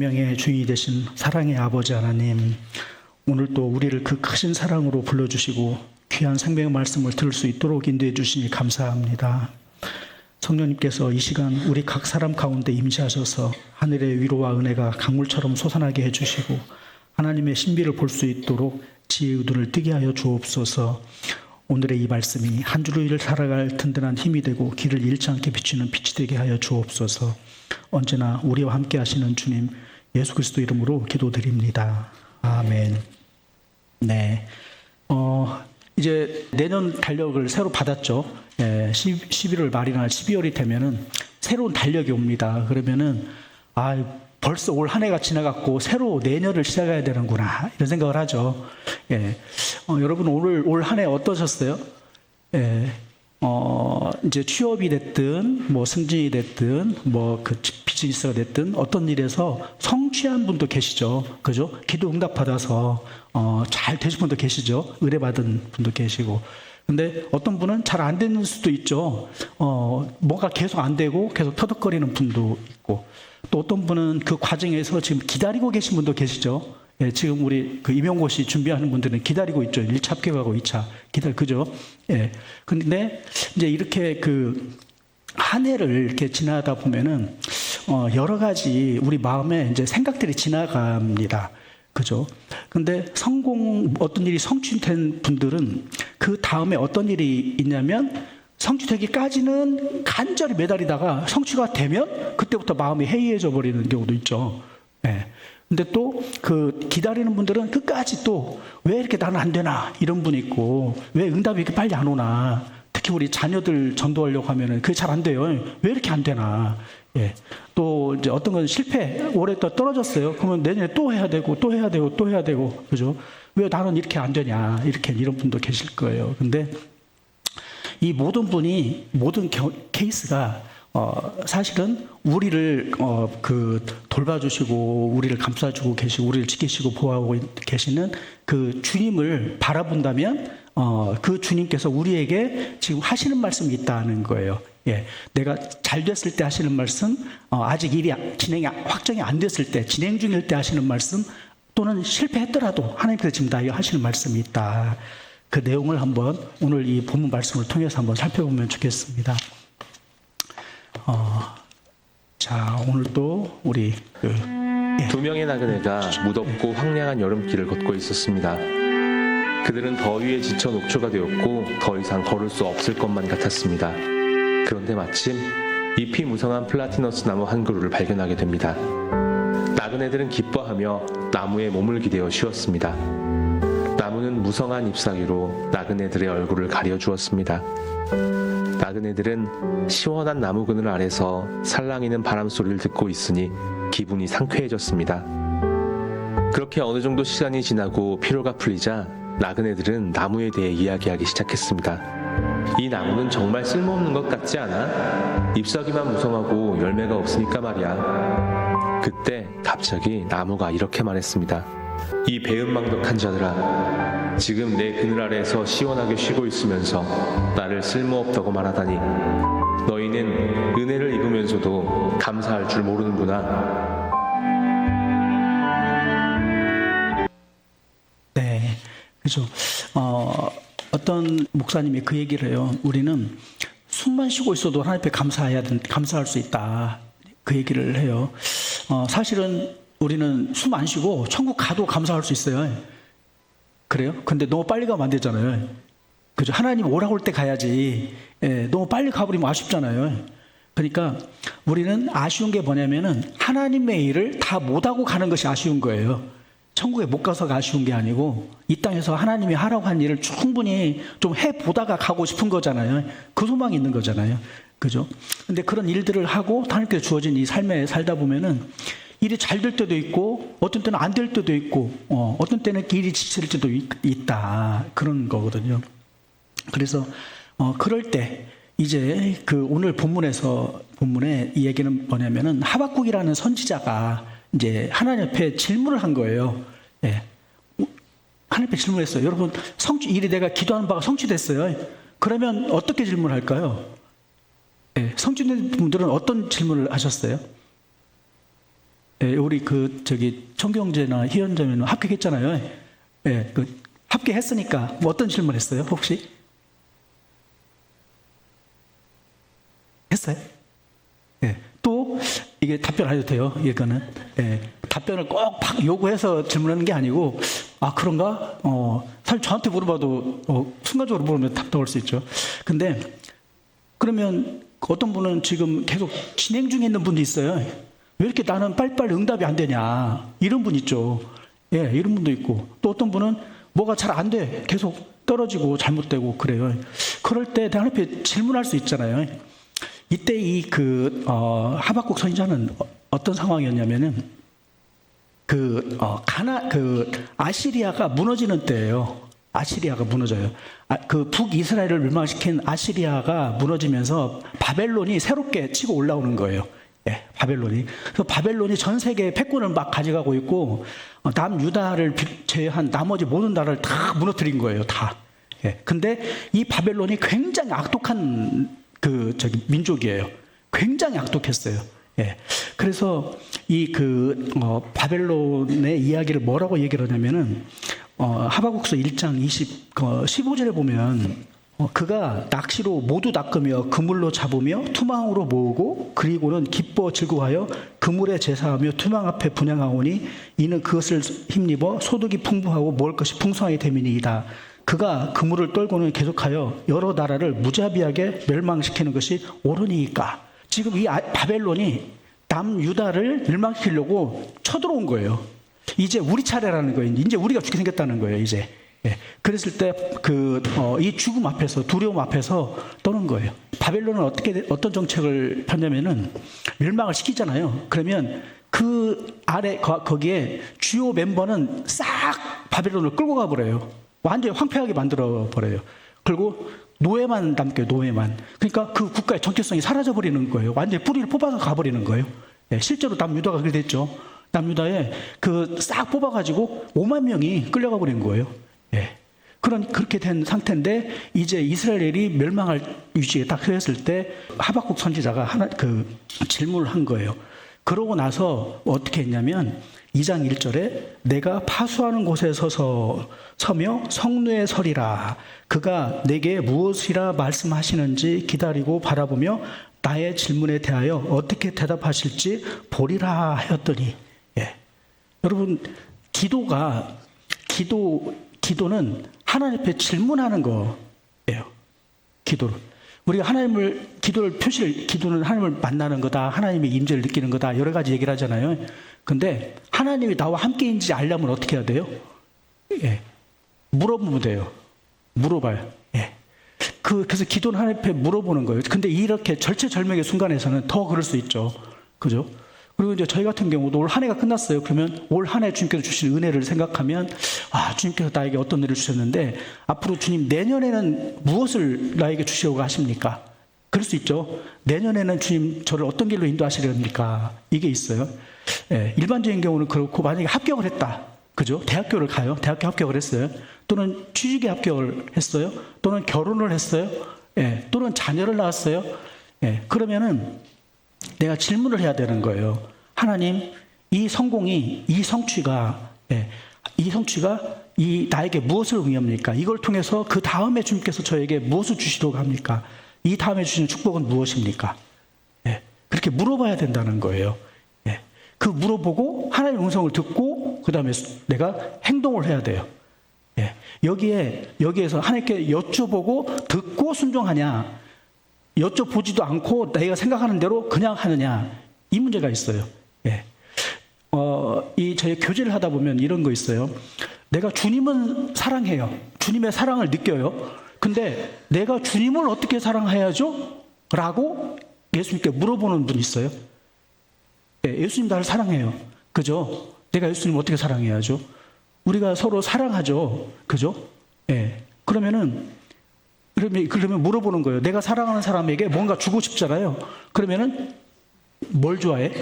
생명의 주인이 되신 사랑의 아버지 하나님, 오늘 또 우리를 그 크신 사랑으로 불러주시고 귀한 생명의 말씀을 들을 수 있도록 인도해 주시니 감사합니다. 성령님께서 이 시간 우리 각 사람 가운데 임재하셔서 하늘의 위로와 은혜가 강물처럼 솟아나게 해주시고 하나님의 신비를 볼 수 있도록 지혜의 눈을 뜨게 하여 주옵소서. 오늘의 이 말씀이 한 주를 살아갈 든든한 힘이 되고 길을 잃지 않게 비추는 빛이 되게 하여 주옵소서. 언제나 우리와 함께 하시는 주님 예수 그리스도 이름으로 기도드립니다. 아멘. 네. 이제 내년 달력을 새로 받았죠. 11월 말이나 12월이 되면은 새로운 달력이 옵니다. 그러면은 벌써 올 한 해가 지나갔고 새로 내년을 시작해야 되는구나 이런 생각을 하죠. 여러분 오늘 올 한 해 어떠셨어요? 이제 취업이 됐든 뭐 승진이 됐든 뭐 그 비즈니스가 됐든 어떤 일에서 성취한 분도 계시죠. 그죠? 기도 응답 받아서 잘 되신 분도 계시죠. 의뢰 받은 분도 계시고. 근데 어떤 분은 잘 안 되는 수도 있죠. 뭐가 계속 안 되고 계속 터득거리는 분도 있고, 또 어떤 분은 그 과정에서 지금 기다리고 계신 분도 계시죠. 지금 우리 그 임용고시 준비하는 분들은 기다리고 있죠. 1차 합격하고 2차 그죠? 근데 이제 이렇게 그 한 해를 이렇게 지나다 보면은 여러 가지 우리 마음에 이제 생각들이 지나갑니다. 그죠? 근데 어떤 일이 성취된 분들은 그 다음에 어떤 일이 있냐면 성취되기까지는 간절히 매달리다가 성취가 되면 그때부터 마음이 해이해져 버리는 경우도 있죠. 근데 또 그 기다리는 분들은 끝까지 또 왜 이렇게 나는 안 되나 이런 분이 있고, 왜 응답이 이렇게 빨리 안 오나, 특히 우리 자녀들 전도하려고 하면은 그게 잘 안 돼요. 왜 이렇게 안 되나. 또 이제 어떤 건 실패, 올해 또 떨어졌어요. 그러면 내년에 또 해야 되고 또 해야 되고 또 해야 되고, 그죠? 왜 나는 이렇게 안 되냐, 이런 분도 계실 거예요. 근데 이 모든 케이스가 사실은 우리를 돌봐주시고 우리를 감싸주고 계시고 우리를 지키시고 보호하고 계시는 그 주님을 바라본다면 그 주님께서 우리에게 지금 하시는 말씀이 있다는 거예요. 내가 잘 됐을 때 하시는 말씀, 아직 일이 확정이 안 됐을 때, 진행 중일 때 하시는 말씀, 또는 실패했더라도 하나님께서 지금 다 하시는 말씀이 있다. 그 내용을 한번 오늘 이 본문 말씀을 통해서 한번 살펴보면 좋겠습니다. 자, 오늘도 우리 두 명의 나그네가 무덥고 황량한 여름길을 걷고 있었습니다. 그들은 더위에 지쳐 녹초가 되었고 더 이상 걸을 수 없을 것만 같았습니다. 그런데 마침 잎이 무성한 플라티너스 나무 한 그루를 발견하게 됩니다. 나그네들은 기뻐하며 나무에 몸을 기대어 쉬었습니다. 나무는 무성한 잎사귀로 나그네들의 얼굴을 가려주었습니다. 나그네들은 시원한 나무 그늘 아래서 살랑이는 바람 소리를 듣고 있으니 기분이 상쾌해졌습니다. 그렇게 어느 정도 시간이 지나고 피로가 풀리자 나그네들은 나무에 대해 이야기하기 시작했습니다. 이 나무는 정말 쓸모없는 것 같지 않아? 잎사귀만 무성하고 열매가 없으니까 말이야. 그때 갑자기 나무가 이렇게 말했습니다. 이 배은망덕한 자들아, 지금 내 그늘 아래에서 시원하게 쉬고 있으면서 나를 쓸모없다고 말하다니, 너희는 은혜를 입으면서도 감사할 줄 모르는구나. 네, 그죠. 어떤 목사님이 그 얘기를 해요. 우리는 숨만 쉬고 있어도 하나님 앞에 감사할 수 있다. 그 얘기를 해요. 사실은 우리는 숨 안 쉬고 천국 가도 감사할 수 있어요. 그래요? 근데 너무 빨리 가면 안 되잖아요. 그죠? 하나님 오라고 할 때 가야지. 너무 빨리 가버리면 아쉽잖아요. 그러니까 우리는 아쉬운 게 뭐냐면은 하나님의 일을 다 못하고 가는 것이 아쉬운 거예요. 천국에 못 가서가 아쉬운 게 아니고 이 땅에서 하나님이 하라고 한 일을 충분히 좀 해보다가 가고 싶은 거잖아요. 그 소망이 있는 거잖아요. 그죠? 근데 그런 일들을 하고 하나님께서 주어진 이 삶에 살다 보면은 일이 잘 될 때도 있고 어떤 때는 안 될 때도 있고 어떤 때는 일이 지칠 때도 있다. 그런 거거든요. 그래서 그럴 때 이제 그 오늘 본문에 이 얘기는 뭐냐면은 하박국이라는 선지자가 이제 하나님 앞에 질문을 한 거예요. 하나님 앞에 질문했어요. 여러분, 일이 내가 기도하는 바가 성취됐어요. 그러면 어떻게 질문할까요? 성취된 분들은 어떤 질문을 하셨어요? 예, 우리 청경제나 희연자매는 합격했잖아요. 예, 합격했으니까 뭐 어떤 질문 했어요? 혹시? 했어요? 예. 또 이게 답변 안 해도 돼요. 이거는 답변을 꼭 막 요구해서 질문하는 게 아니고 그런가? 사실 저한테 물어봐도 순간적으로 물으면 답답할 수 있죠. 근데 그러면 어떤 분은 지금 계속 진행 중에 있는 분도 있어요. 왜 이렇게 나는 빨리빨리 응답이 안 되냐? 이런 분 있죠. 예, 이런 분도 있고 또 어떤 분은 뭐가 잘 안 돼. 계속 떨어지고 잘못되고 그래요. 그럴 때 하나님 앞에 질문할 수 있잖아요. 이때 하박국 선지자는 어떤 상황이었냐면은 아시리아가 무너지는 때예요. 아시리아가 무너져요. 북이스라엘을 멸망시킨 아시리아가 무너지면서 바벨론이 새롭게 치고 올라오는 거예요. 예, 바벨론이. 그래서 바벨론이 전 세계의 패권을 막 가져가고 있고 남유다를 제외한 나머지 모든 나라를 다 무너뜨린 거예요. 다. 예. 근데 이 바벨론이 굉장히 악독한 민족이에요. 굉장히 악독했어요. 예. 그래서 바벨론의 이야기를 뭐라고 얘기를 하냐면은, 하박국서 1장 15절에 보면, 그가 낚시로 모두 낚으며 그물로 잡으며 투망으로 모으고 그리고는 기뻐 즐거워하여 그물에 제사하며 투망 앞에 분향하오니 이는 그것을 힘입어 소득이 풍부하고 먹을 것이 풍성하게 됨이니이다. 그가 그물을 떨고는 계속하여 여러 나라를 무자비하게 멸망시키는 것이 옳으니까. 지금 이 바벨론이 남유다를 멸망시키려고 쳐들어온 거예요. 이제 우리 차례라는 거예요. 이제 우리가 죽게 생겼다는 거예요. 이제. 예. 그랬을 때 이 죽음 앞에서 두려움 앞에서 떠는 거예요. 바벨론은 어떤 정책을 폈냐면은 멸망을 시키잖아요. 그러면 그 아래 거기에 주요 멤버는 싹 바벨론을 끌고 가버려요. 완전히 황폐하게 만들어 버려요. 그리고 노예만 남겨요. 노예만. 그러니까 그 국가의 정체성이 사라져 버리는 거예요. 완전히 뿌리를 뽑아서 가버리는 거예요. 예. 실제로 남유다가 그렇게 됐죠. 남유다에 싹 뽑아가지고 5만 명이 끌려가 버린 거예요. 예. 그렇게 된 상태인데, 이제 이스라엘이 멸망할 위기에 딱 처했을 때, 하박국 선지자가 질문을 한 거예요. 그러고 나서 어떻게 했냐면, 2장 1절에, 내가 파수하는 곳에 서며 성루에 서리라. 그가 내게 무엇이라 말씀하시는지 기다리고 바라보며 나의 질문에 대하여 어떻게 대답하실지 보리라 하였더니, 예. 여러분, 기도는 하나님 앞에 질문하는 거예요. 기도를. 우리가 기도는 하나님을 만나는 거다. 하나님의 임재를 느끼는 거다. 여러 가지 얘기를 하잖아요. 근데 하나님이 나와 함께인지 알려면 어떻게 해야 돼요? 예. 물어보면 돼요. 물어봐요. 예. 그래서 기도는 하나님 앞에 물어보는 거예요. 근데 이렇게 절체절명의 순간에서는 더 그럴 수 있죠. 그죠? 그리고 이제 저희 같은 경우도 올 한 해가 끝났어요. 그러면 올 한 해 주님께서 주신 은혜를 생각하면, 주님께서 나에게 어떤 은혜를 주셨는데 앞으로 주님 내년에는 무엇을 나에게 주시려고 하십니까? 그럴 수 있죠. 내년에는 주님 저를 어떤 길로 인도하시렵니까? 이게 있어요. 예, 일반적인 경우는 그렇고, 만약에 합격을 했다. 그죠? 대학교를 가요. 대학교 합격을 했어요. 또는 취직에 합격을 했어요. 또는 결혼을 했어요. 예, 또는 자녀를 낳았어요. 예, 그러면은 내가 질문을 해야 되는 거예요. 하나님, 이 성취가 나에게 무엇을 의미합니까? 이걸 통해서 그 다음에 주님께서 저에게 무엇을 주시려고 합니까? 이 다음에 주시는 축복은 무엇입니까? 예, 그렇게 물어봐야 된다는 거예요. 예, 물어보고 하나님의 음성을 듣고 그 다음에 내가 행동을 해야 돼요. 예, 여기에서 하나님께 여쭤보고 듣고 순종하냐, 여쭤보지도 않고 내가 생각하는 대로 그냥 하느냐, 이 문제가 있어요. 예. 저희 교제를 하다 보면 이런 거 있어요. 내가 주님은 사랑해요. 주님의 사랑을 느껴요. 근데 내가 주님을 어떻게 사랑해야죠? 라고 예수님께 물어보는 분이 있어요. 예, 예수님 나를 사랑해요. 그죠? 내가 예수님을 어떻게 사랑해야죠? 우리가 서로 사랑하죠. 그죠? 예. 그러면 물어보는 거예요. 내가 사랑하는 사람에게 뭔가 주고 싶잖아요. 그러면은 뭘 좋아해?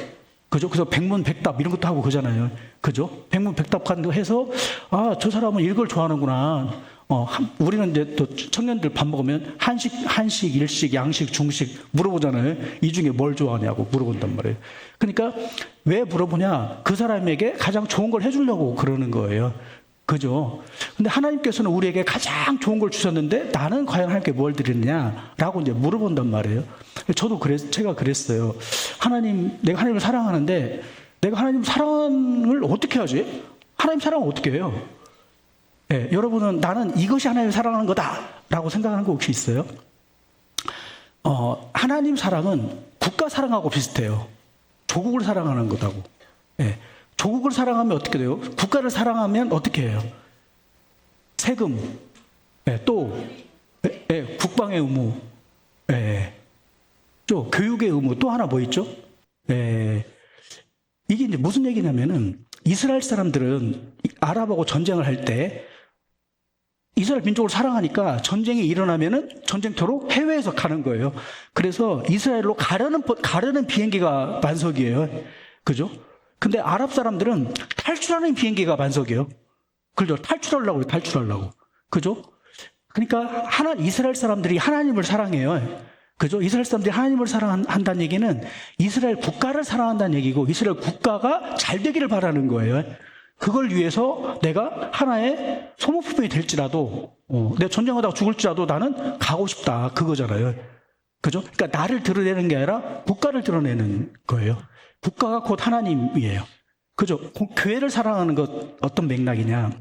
그죠? 그래서 백문백답 이런 것도 하고 그러잖아요. 그죠? 백문백답 해서 저 사람은 이걸 좋아하는구나. 우리는 이제 또 청년들 밥 먹으면 한식, 일식, 양식, 중식 물어보잖아요. 이 중에 뭘 좋아하냐고 물어본단 말이에요. 그러니까 왜 물어보냐? 그 사람에게 가장 좋은 걸 해주려고 그러는 거예요. 그죠? 근데 하나님께서는 우리에게 가장 좋은 걸 주셨는데 나는 과연 하나님께 뭘 드리느냐라고 이제 물어본단 말이에요. 저도 제가 그랬어요. 내가 하나님을 사랑하는데 내가 하나님 사랑을 어떻게 하지? 하나님 사랑을 어떻게 해요? 네, 여러분은 나는 이것이 하나님을 사랑하는 거다라고 생각하는 거 혹시 있어요? 하나님 사랑은 국가 사랑하고 비슷해요. 조국을 사랑하는 거다고. 네, 조국을 사랑하면 어떻게 돼요? 국가를 사랑하면 어떻게 해요? 세금, 또 국방의 의무, 또 교육의 의무, 또 하나 뭐 있죠? 이게 이제 무슨 얘기냐면은 이스라엘 사람들은 아랍하고 전쟁을 할 때 이스라엘 민족을 사랑하니까 전쟁이 일어나면은 전쟁터로 해외에서 가는 거예요. 그래서 이스라엘로 가려는 비행기가 만석이에요. 그죠? 근데 아랍 사람들은 탈출하는 비행기가 만석이에요. 그죠? 탈출하려고. 그죠? 그러니까 이스라엘 사람들이 하나님을 사랑해요. 그죠? 이스라엘 사람들이 하나님을 사랑한다는 얘기는 이스라엘 국가를 사랑한다는 얘기고 이스라엘 국가가 잘 되기를 바라는 거예요. 그걸 위해서 내가 하나의 소모품이 될지라도 내가 전쟁하다가 죽을지라도 나는 가고 싶다 그거잖아요. 그죠? 그러니까 나를 드러내는 게 아니라 국가를 드러내는 거예요. 국가가 곧 하나님이에요. 그죠? 교회를 사랑하는 것 어떤 맥락이냐?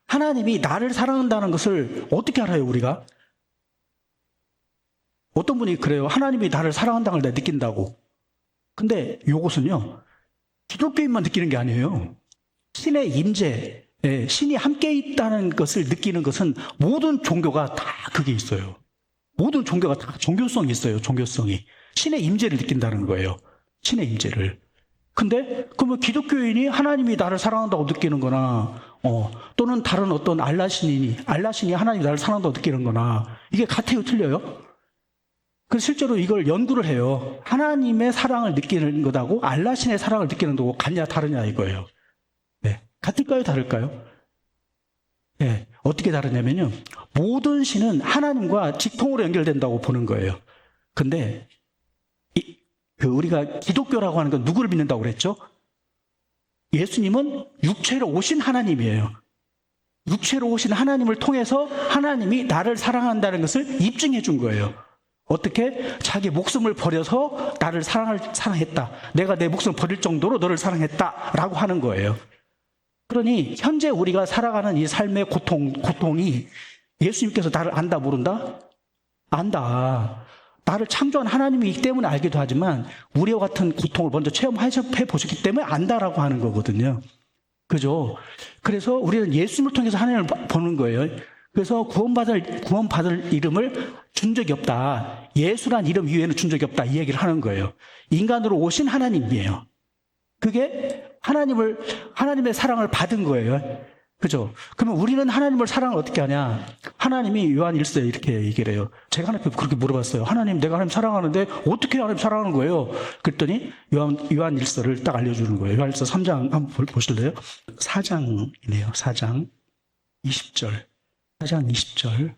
하나님이 나를 사랑한다는 것을 어떻게 알아요, 우리가? 어떤 분이 그래요. 하나님이 나를 사랑한다는 걸 내가 느낀다고. 근데 이것은요, 기독교인만 느끼는 게 아니에요. 신의 임재, 신이 함께 있다는 것을 느끼는 것은 모든 종교가 다 그게 있어요. 모든 종교가 다 종교성이 있어요. 종교성이. 신의 임재를 느낀다는 거예요. 신의 임재를. 근데 그러면 기독교인이 하나님이 나를 사랑한다고 느끼는 거나 또는 다른 어떤 알라신이 하나님이 나를 사랑한다고 느끼는 거나 이게 같아요, 틀려요? 그래서 실제로 이걸 연구를 해요. 하나님의 사랑을 느끼는 것하고 알라신의 사랑을 느끼는 거고 같냐 다르냐 이거예요. 네. 같을까요, 다를까요? 네. 어떻게 다르냐면요. 모든 신은 하나님과 직통으로 연결된다고 보는 거예요. 근데 우리가 기독교라고 하는 건 누구를 믿는다고 그랬죠? 예수님은 육체로 오신 하나님이에요. 육체로 오신 하나님을 통해서 하나님이 나를 사랑한다는 것을 입증해 준 거예요. 어떻게? 자기 목숨을 버려서 나를 사랑했다. 내가 내 목숨을 버릴 정도로 너를 사랑했다라고 하는 거예요. 그러니 현재 우리가 살아가는 이 삶의 고통이 예수님께서 나를 안다 모른다? 안다. 나를 창조한 하나님이기 때문에 알기도 하지만 우리와 같은 고통을 먼저 체험해 보셨기 때문에 안다라고 하는 거거든요. 그죠? 그래서 우리는 예수님을 통해서 하나님을 보는 거예요. 그래서 구원받을 이름을 준 적이 없다. 예수란 이름 이외에는 준 적이 없다. 이 얘기를 하는 거예요. 인간으로 오신 하나님이에요. 그게 하나님의 사랑을 받은 거예요. 그죠? 그러면 우리는 하나님을 사랑을 어떻게 하냐? 하나님이 요한 1서에 이렇게 얘기를 해요. 제가 하나님께 그렇게 물어봤어요. 하나님, 내가 하나님 사랑하는데 어떻게 하나님 사랑하는 거예요? 그랬더니 요한 1서를 딱 알려주는 거예요. 요한 1서 3장 한번 보실래요? 4장이네요. 4장 20절. 4장 20절.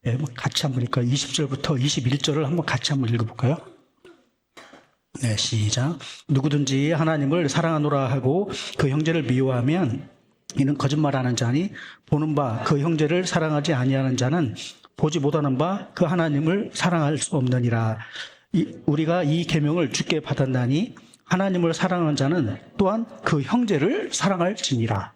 네, 같이 한번 보니까 20절부터 21절을 한번 같이 한번 읽어볼까요? 네, 시작. 누구든지 하나님을 사랑하노라 하고 그 형제를 미워하면 이는 거짓말하는 자니 보는 바 그 형제를 사랑하지 아니하는 자는 보지 못하는 바 그 하나님을 사랑할 수 없느니라. 우리가 이 계명을 주께 받았나니 하나님을 사랑하는 자는 또한 그 형제를 사랑할지니라.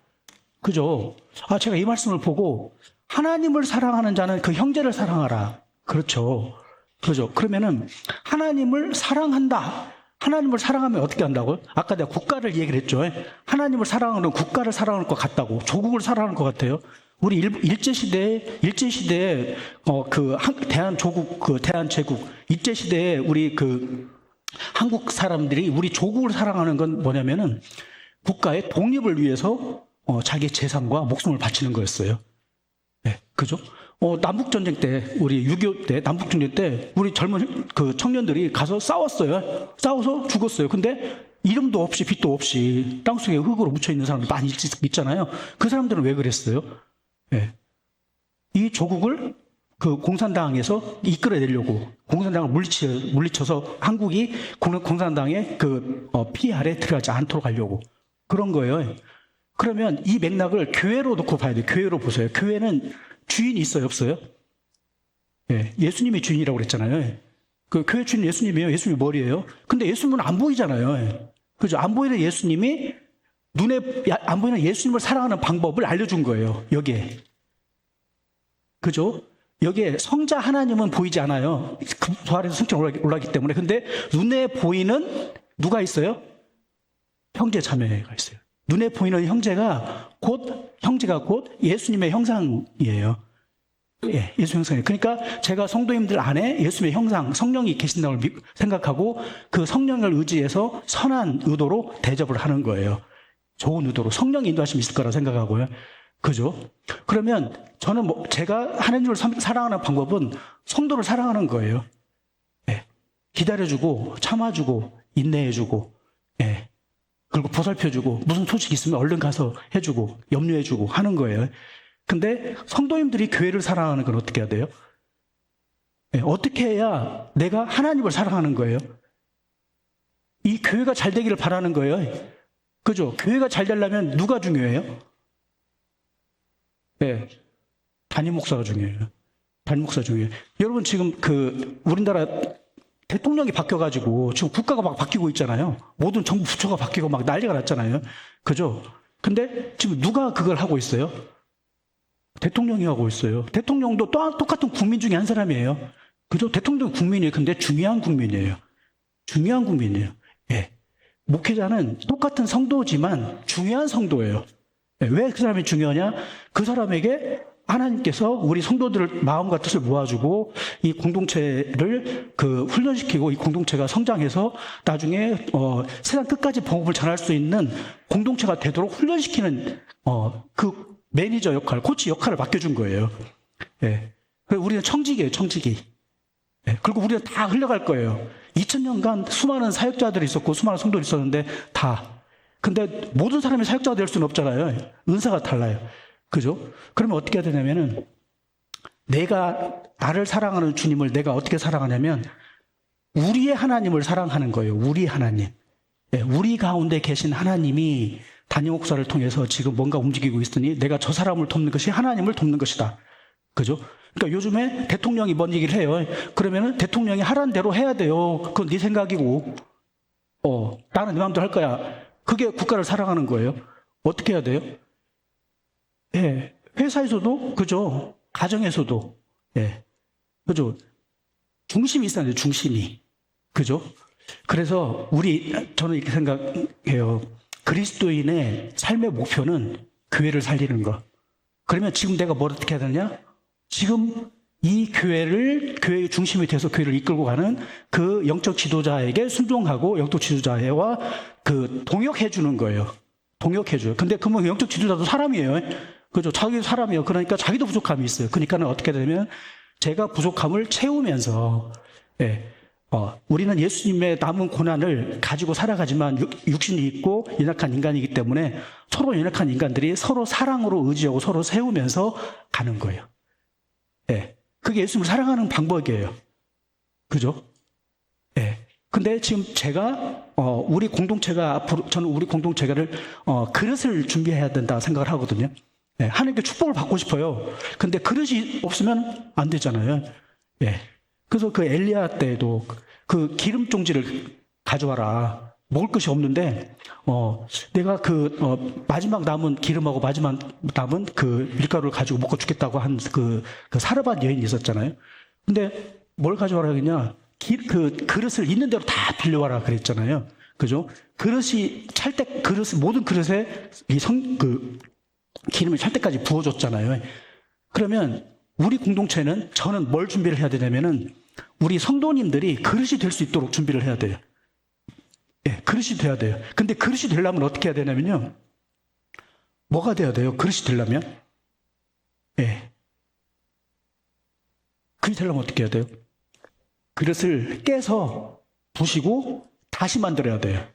그죠? 제가 이 말씀을 보고 하나님을 사랑하는 자는 그 형제를 사랑하라. 그렇죠. 그죠? 그러면은 하나님을 사랑한다. 하나님을 사랑하면 어떻게 한다고요? 아까 내가 국가를 얘기를 했죠. 하나님을 사랑하는 국가를 사랑하는 것 같다고. 조국을 사랑하는 것 같아요. 우리 일제시대에 대한제국, 일제시대에 우리 한국 사람들이 우리 조국을 사랑하는 건 뭐냐면은 국가의 독립을 위해서 자기 재산과 목숨을 바치는 거였어요. 네, 그죠? 남북전쟁 때, 우리 6.25 때, 남북전쟁 때, 우리 젊은 청년들이 가서 싸웠어요. 싸워서 죽었어요. 근데 이름도 없이 빛도 없이 땅속에 흙으로 묻혀 있는 사람들 많이 있잖아요. 그 사람들은 왜 그랬어요? 예. 이 조국을 그 공산당에서 이끌어내려고 공산당을 물리쳐서 한국이 공산당의 그 피 아래 들어가지 않도록 하려고 그런 거예요. 그러면 이 맥락을 교회로 놓고 봐야 돼요. 교회로 보세요. 교회는 주인이 있어요, 없어요? 예, 예수님이 주인이라고 그랬잖아요. 그 교회 주인 예수님이에요. 예수님이 머리예요. 근데 예수님은 안 보이잖아요. 그죠? 안 보이는 예수님이 안 보이는 예수님을 사랑하는 방법을 알려준 거예요. 여기에. 그죠? 여기에 성자 하나님은 보이지 않아요. 그 부활에서 성자 올라가기 때문에. 근데 눈에 보이는 누가 있어요? 형제 자매가 있어요. 눈에 보이는 형제가 곧 예수님의 형상이에요. 예, 예수 형상이에요. 그러니까 제가 성도님들 안에 예수님의 형상, 성령이 계신다고 생각하고 그 성령을 의지해서 선한 의도로 대접을 하는 거예요. 좋은 의도로. 성령 인도하심이 있을 거라 생각하고요. 그죠? 그러면 저는 제가 하나님을 사랑하는 방법은 성도를 사랑하는 거예요. 예. 기다려주고, 참아주고, 인내해주고, 예. 그리고 보살펴주고, 무슨 소식 있으면 얼른 가서 해주고, 염려해주고 하는 거예요. 근데 성도님들이 교회를 사랑하는 건 어떻게 해야 돼요? 예. 어떻게 해야 내가 하나님을 사랑하는 거예요? 이 교회가 잘 되기를 바라는 거예요. 그죠? 교회가 잘 되려면 누가 중요해요? 네, 담임 목사가 중요해요. 담임 목사가 중요해요. 여러분 지금 우리나라 대통령이 바뀌어가지고 지금 국가가 막 바뀌고 있잖아요. 모든 정부 부처가 바뀌고 막 난리가 났잖아요. 그죠? 근데 지금 누가 그걸 하고 있어요? 대통령이 하고 있어요. 대통령도 똑같은 국민 중에 한 사람이에요. 그죠? 대통령 국민이에요. 근데 중요한 국민이에요. 중요한 국민이에요. 예. 목회자는 똑같은 성도지만 중요한 성도예요. 왜 그 사람이 중요하냐? 그 사람에게 하나님께서 우리 성도들을 마음과 뜻을 모아주고 이 공동체를 훈련시키고 이 공동체가 성장해서 나중에 세상 끝까지 복음을 전할 수 있는 공동체가 되도록 훈련시키는 그 매니저 역할, 코치 역할을 맡겨준 거예요. 예. 우리는 청직이에요, 청직이. 예. 그리고 우리는 다 흘러갈 거예요. 2000년간 수많은 사역자들이 있었고 수많은 성도들이 있었는데 다. 근데 모든 사람이 사역자가 될 수는 없잖아요. 은사가 달라요. 그죠? 그러면 어떻게 해야 되냐면은 내가 나를 사랑하는 주님을 내가 어떻게 사랑하냐면 우리의 하나님을 사랑하는 거예요. 우리 하나님. 예, 우리 가운데 계신 하나님이 담임 목사를 통해서 지금 뭔가 움직이고 있으니 내가 저 사람을 돕는 것이 하나님을 돕는 것이다. 그죠? 그러니까 요즘에 대통령이 뭔 얘기를 해요. 그러면은 대통령이 하라는 대로 해야 돼요. 그건 네 생각이고 나는 네 마음대로 할 거야. 그게 국가를 사랑하는 거예요. 어떻게 해야 돼요? 예, 회사에서도 그죠? 가정에서도 예, 그죠? 중심이 있어야 돼요. 중심이 그죠? 그래서 저는 이렇게 생각해요. 그리스도인의 삶의 목표는 교회를 살리는 거. 그러면 지금 내가 뭘 어떻게 해야 되냐? 지금 이 교회의 중심이 돼서 교회를 이끌고 가는 그 영적 지도자에게 순종하고 영적 지도자와 동역해 주는 거예요. 동역해 줘요. 근데 그러면 영적 지도자도 사람이에요. 그죠? 자기도 사람이에요. 그러니까 자기도 부족함이 있어요. 그러니까는 어떻게 되면 제가 부족함을 채우면서 예, 우리는 예수님의 남은 고난을 가지고 살아가지만 육신이 있고 연약한 인간이기 때문에 서로 연약한 인간들이 서로 사랑으로 의지하고 서로 세우면서 가는 거예요. 예. 그게 예수님을 사랑하는 방법이에요. 그죠? 예. 근데 지금 제가, 우리 공동체가 앞으로, 저는 우리 공동체를, 그릇을 준비해야 된다 생각을 하거든요. 예. 하나님께 축복을 받고 싶어요. 근데 그릇이 없으면 안 되잖아요. 예. 그래서 엘리야 때도 그 기름 종지를 가져와라. 먹을 것이 없는데, 내가 마지막 남은 기름하고 마지막 남은 밀가루를 가지고 먹고 죽겠다고 한 사르밧 여인이 있었잖아요. 근데 뭘 가져와라 그러냐? 그릇을 있는 대로 다 빌려와라 그랬잖아요. 그죠? 모든 그릇에 기름을 찰 때까지 부어줬잖아요. 그러면 우리 공동체는 저는 뭘 준비를 해야 되냐면은 우리 성도님들이 그릇이 될 수 있도록 준비를 해야 돼요. 예, 그릇이 돼야 돼요. 근데 그릇이 되려면 어떻게 해야 되냐면요. 뭐가 돼야 돼요? 그릇이 되려면? 예. 그릇이 되려면 어떻게 해야 돼요? 그릇을 깨서 부시고 다시 만들어야 돼요.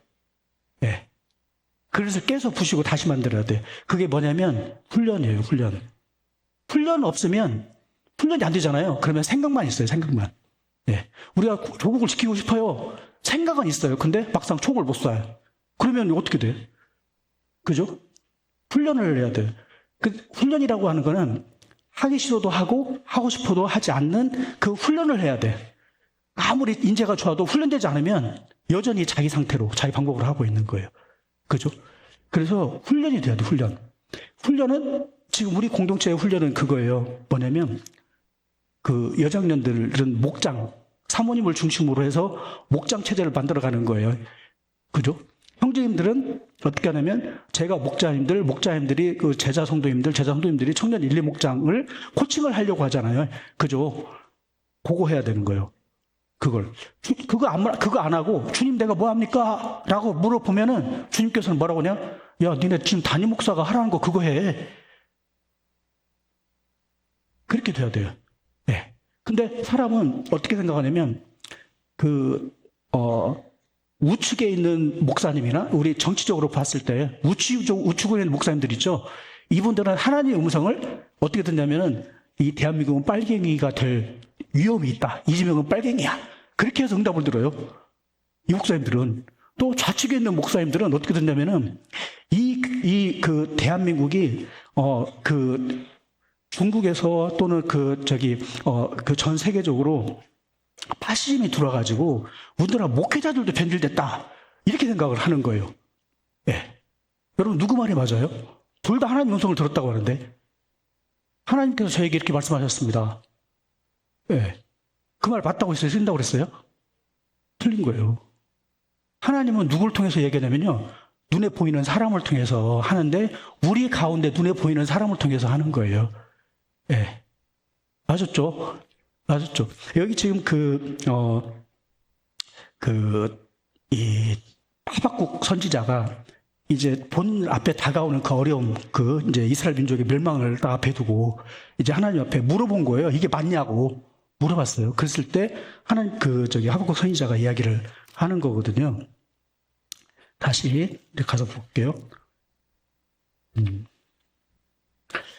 그릇을 깨서 부시고 다시 만들어야 돼. 그게 뭐냐면 훈련이에요, 훈련. 훈련 없으면 훈련이 안 되잖아요. 그러면 생각만 있어요, 생각만. 예. 우리가 조국을 지키고 싶어요. 생각은 있어요. 근데 막상 총을 못 쏴요. 그러면 어떻게 돼? 그죠? 훈련을 해야 돼. 그 훈련이라고 하는 거는 하기 싫어도 하고 싶어도 하지 않는 그 훈련을 해야 돼. 아무리 인재가 좋아도 훈련되지 않으면 여전히 자기 상태로 자기 방법으로 하고 있는 거예요. 그죠? 그래서 훈련이 돼야 돼, 훈련. 훈련은 지금 우리 공동체의 훈련은 그거예요. 뭐냐면 그 여장년들은 목장, 사모님을 중심으로 해서 목장 체제를 만들어가는 거예요. 그죠? 형제님들은 어떻게 하냐면 제가 목자님들이 그 제자 성도님들이 청년 1, 2목장을 코칭을 하려고 하잖아요. 그죠? 그거 해야 되는 거예요. 그거 안 하고 주님 내가 뭐 합니까? 라고 물어보면은 주님께서는 뭐라고 하냐? 야, 니네 지금 담임 목사가 하라는 거 그거 해. 그렇게 돼야 돼요. 네. 근데 사람은 어떻게 생각하냐면 우측에 있는 목사님이나 우리 정치적으로 봤을 때 우측에 있는 목사님들 있죠. 이분들은 하나님의 음성을 어떻게 듣냐면은 이 대한민국은 빨갱이가 될 위험이 있다. 이재명은 빨갱이야. 그렇게 해서 응답을 들어요. 이 목사님들은. 또 좌측에 있는 목사님들은 어떻게 듣냐면은 그 대한민국이 그 중국에서 또는 그 전 세계적으로 파시즘이 들어와가지고 우리나라 목회자들도 변질됐다. 이렇게 생각을 하는 거예요. 예. 여러분 누구 말이 맞아요? 둘 다 하나님 음성을 들었다고 하는데 하나님께서 저에게 이렇게 말씀하셨습니다. 예. 그 말 맞다고 했어요? 틀린다고 그랬어요? 틀린 거예요. 하나님은 누굴 통해서 얘기하냐면요. 눈에 보이는 사람을 통해서 하는데 우리 가운데 눈에 보이는 사람을 통해서 하는 거예요. 예. 맞았죠? 맞았죠? 여기 지금 이 하박국 선지자가 이제 본 앞에 다가오는 그 어려움, 이제 이스라엘 민족의 멸망을 딱 앞에 두고 이제 하나님 앞에 물어본 거예요. 이게 맞냐고 물어봤어요. 그랬을 때 하나님 하박국 선지자가 이야기를 하는 거거든요. 다시 가서 볼게요.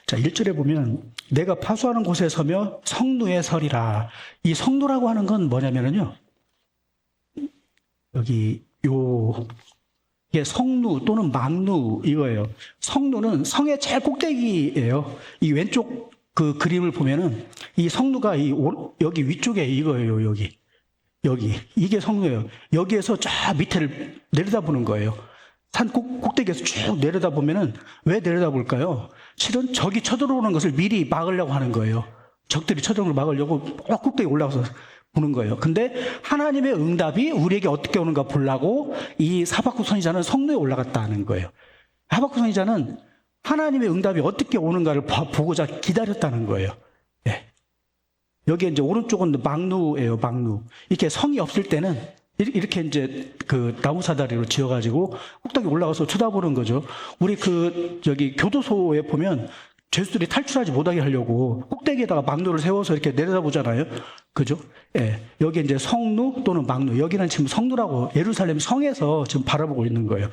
자, 1절에 보면 내가 파수하는 곳에 서며 성루에 서리라. 이 성루라고 하는 건 뭐냐면요. 여기 이게 성루 또는 망루 이거예요. 성루는 성의 제일 꼭대기예요. 이 왼쪽 그 그림을 보면은 이 성루가 여기 위쪽에 이거예요. 여기 이게 성루예요. 여기에서 쫙 밑에를 내려다보는 거예요. 산 꼭대기에서 쭉 내려다보면은 왜 내려다볼까요? 실은 적이 쳐들어오는 것을 미리 막으려고 하는 거예요. 적들이 쳐들어오는 걸 막으려고 꼭대기 올라가서 보는 거예요. 근데 하나님의 응답이 우리에게 어떻게 오는가 보려고 이 하박국 선지자는 성루에 올라갔다는 거예요. 하박국 선지자는 하나님의 응답이 어떻게 오는가를 보고자 기다렸다는 거예요. 예. 여기에 이제 오른쪽은 망루예요, 망루. 이렇게 성이 없을 때는 이렇게 이제 그 나무 사다리로 지어가지고 꼭대기 올라가서 쳐다보는 거죠. 우리 교도소에 보면 죄수들이 탈출하지 못하게 하려고 꼭대기에다가 망루를 세워서 이렇게 내려다보잖아요. 그죠? 예. 여기 이제 성루 또는 망루. 여기는 지금 성루라고 예루살렘 성에서 지금 바라보고 있는 거예요.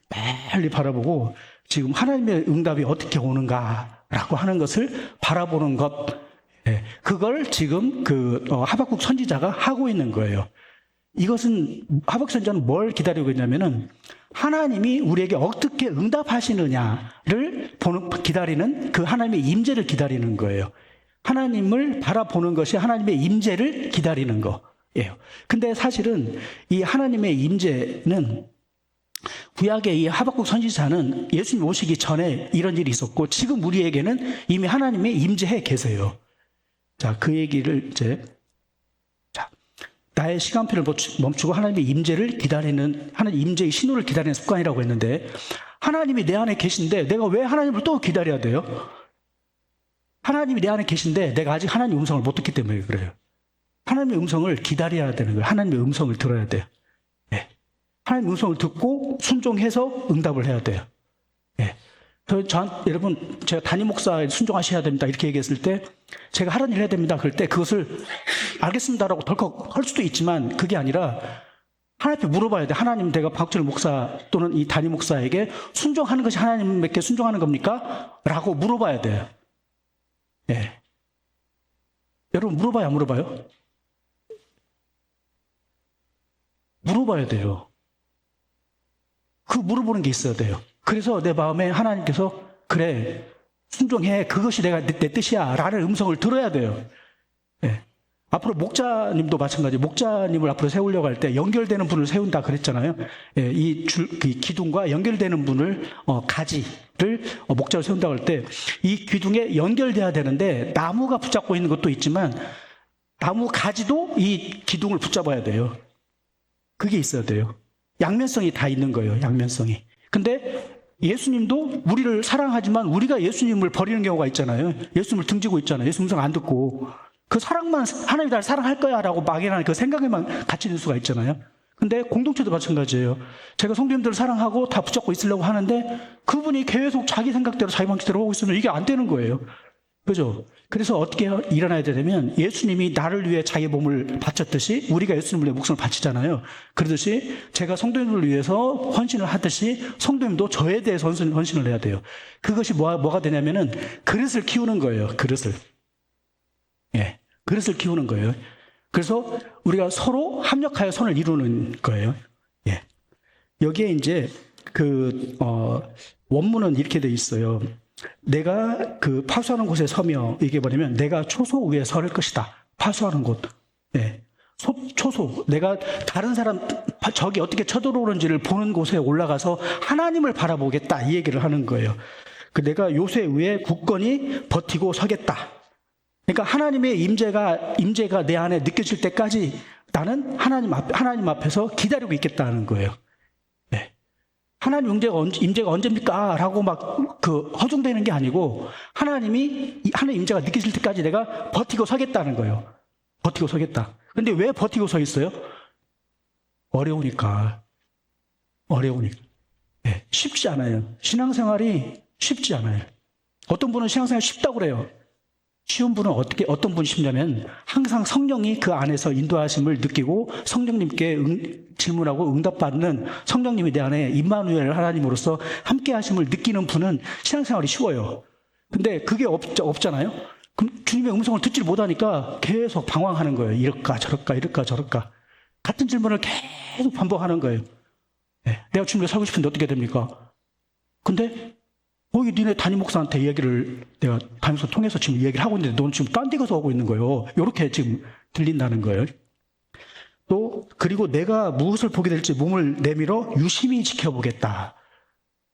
빨리 바라보고 지금 하나님의 응답이 어떻게 오는가라고 하는 것을 바라보는 것. 예. 그걸 지금 하박국 선지자가 하고 있는 거예요. 이것은 하박국 선지자는 뭘 기다리고 있냐면은 하나님이 우리에게 어떻게 응답하시느냐를 기다리는 그 하나님의 임재를 기다리는 거예요. 하나님을 바라보는 것이 하나님의 임재를 기다리는 거예요. 근데 사실은 이 하나님의 임재는 구약의 이 하박국 선지자는 예수님 오시기 전에 이런 일이 있었고 지금 우리에게는 이미 하나님의 임재해 계세요. 자, 그 얘기를 이제 나의 시간표를 멈추고 하나님의 임재를 기다리는 하나님 임재의 신호를 기다리는 습관이라고 했는데 하나님이 내 안에 계신데 내가 왜 하나님을 또 기다려야 돼요? 하나님이 내 안에 계신데 내가 아직 하나님의 음성을 못 듣기 때문에 그래요. 하나님의 음성을 기다려야 되는 거예요. 하나님의 음성을 들어야 돼요. 네. 하나님의 음성을 듣고 순종해서 응답을 해야 돼요. 네. 여러분 제가 담임 목사에 순종하셔야 됩니다 이렇게 얘기했을 때 제가 하라는 일 해야 됩니다 그럴 때 그것을 알겠습니다라고 덜컥 할 수도 있지만 그게 아니라 하나님께 물어봐야 돼. 하나님, 내가 박철 목사 또는 이 담임 목사에게 순종하는 것이 하나님께 순종하는 겁니까? 라고 물어봐야 돼요. 예. 여러분, 물어봐요, 안 물어봐요? 물어봐야 돼요. 그 물어보는 게 있어야 돼요. 그래서 내 마음에 하나님께서 그래, 순종해. 그것이 내 뜻이야. 라는 음성을 들어야 돼요. 예. 앞으로 목자님도 마찬가지. 목자님을 앞으로 세우려고 할 때 연결되는 분을 세운다 그랬잖아요. 예, 이 기둥과 연결되는 분을 가지를 목자로 세운다고 할 때 이 기둥에 연결돼야 되는데 나무가 붙잡고 있는 것도 있지만 나무 가지도 이 기둥을 붙잡아야 돼요. 그게 있어야 돼요. 양면성이 다 있는 거예요. 양면성이. 근데 예수님도 우리를 사랑하지만 우리가 예수님을 버리는 경우가 있잖아요. 예수님을 등지고 있잖아요. 예수 음성 안 듣고. 그 사랑만, 하나님이 나를 사랑할 거야 라고 막연한 그 생각에만 갇히는 수가 있잖아요. 근데 공동체도 마찬가지예요. 제가 성도님들을 사랑하고 다 붙잡고 있으려고 하는데 그분이 계속 자기 생각대로 자기 방식대로 하고 있으면 이게 안 되는 거예요. 그죠? 그래서 어떻게 일어나야 되냐면 예수님이 나를 위해 자기 몸을 바쳤듯이 우리가 예수님을 위해 목숨을 바치잖아요. 그러듯이 제가 성도님을 위해서 헌신을 하듯이 성도님도 저에 대해서 헌신을 해야 돼요. 그것이 뭐가 되냐면은 그릇을 키우는 거예요. 그릇을. 예. 그릇을 키우는 거예요. 그래서 우리가 서로 합력하여 선을 이루는 거예요. 예. 여기에 이제 원문은 이렇게 돼 있어요. 내가 그 파수하는 곳에 서며, 이게 뭐냐면 내가 초소 위에 설 것이다. 파수하는 곳. 예. 초소. 내가 다른 사람, 적이 어떻게 쳐들어오는지를 보는 곳에 올라가서 하나님을 바라보겠다. 이 얘기를 하는 거예요. 내가 요새 위에 굳건히 버티고 서겠다. 그러니까 하나님의 임재가 내 안에 느껴질 때까지 나는 하나님 앞에서 기다리고 있겠다는 거예요. 네. 하나님 임재가 언제입니까? 라고 허둥대는 게 아니고 하나님 임재가 느껴질 때까지 내가 버티고 서겠다는 거예요. 버티고 서겠다. 근데 왜 버티고 서 있어요? 어려우니까. 네. 쉽지 않아요. 신앙생활이 쉽지 않아요. 어떤 분은 신앙생활이 쉽다고 그래요. 쉬운 분은 어떤 분이 쉽냐면 항상 성령이 그 안에서 인도하심을 느끼고 성령님께 질문하고 응답받는 성령님이 내 안에 임마누엘 하나님으로서 함께 하심을 느끼는 분은 신앙생활이 쉬워요. 근데 그게 없잖아요. 그럼 주님의 음성을 듣질 못하니까 계속 방황하는 거예요. 이럴까 저럴까. 같은 질문을 계속 반복하는 거예요. 네. 내가 주님을 살고 싶은데 어떻게 됩니까? 근데 거기 니네 담임 목사한테 이야기를 내가 담임 목사 통해서 지금 이야기를 하고 있는데 너는 지금 딴 데 가서 하고 있는 거예요. 이렇게 지금 들린다는 거예요. 또 그리고 내가 무엇을 보게 될지 몸을 내밀어 유심히 지켜보겠다.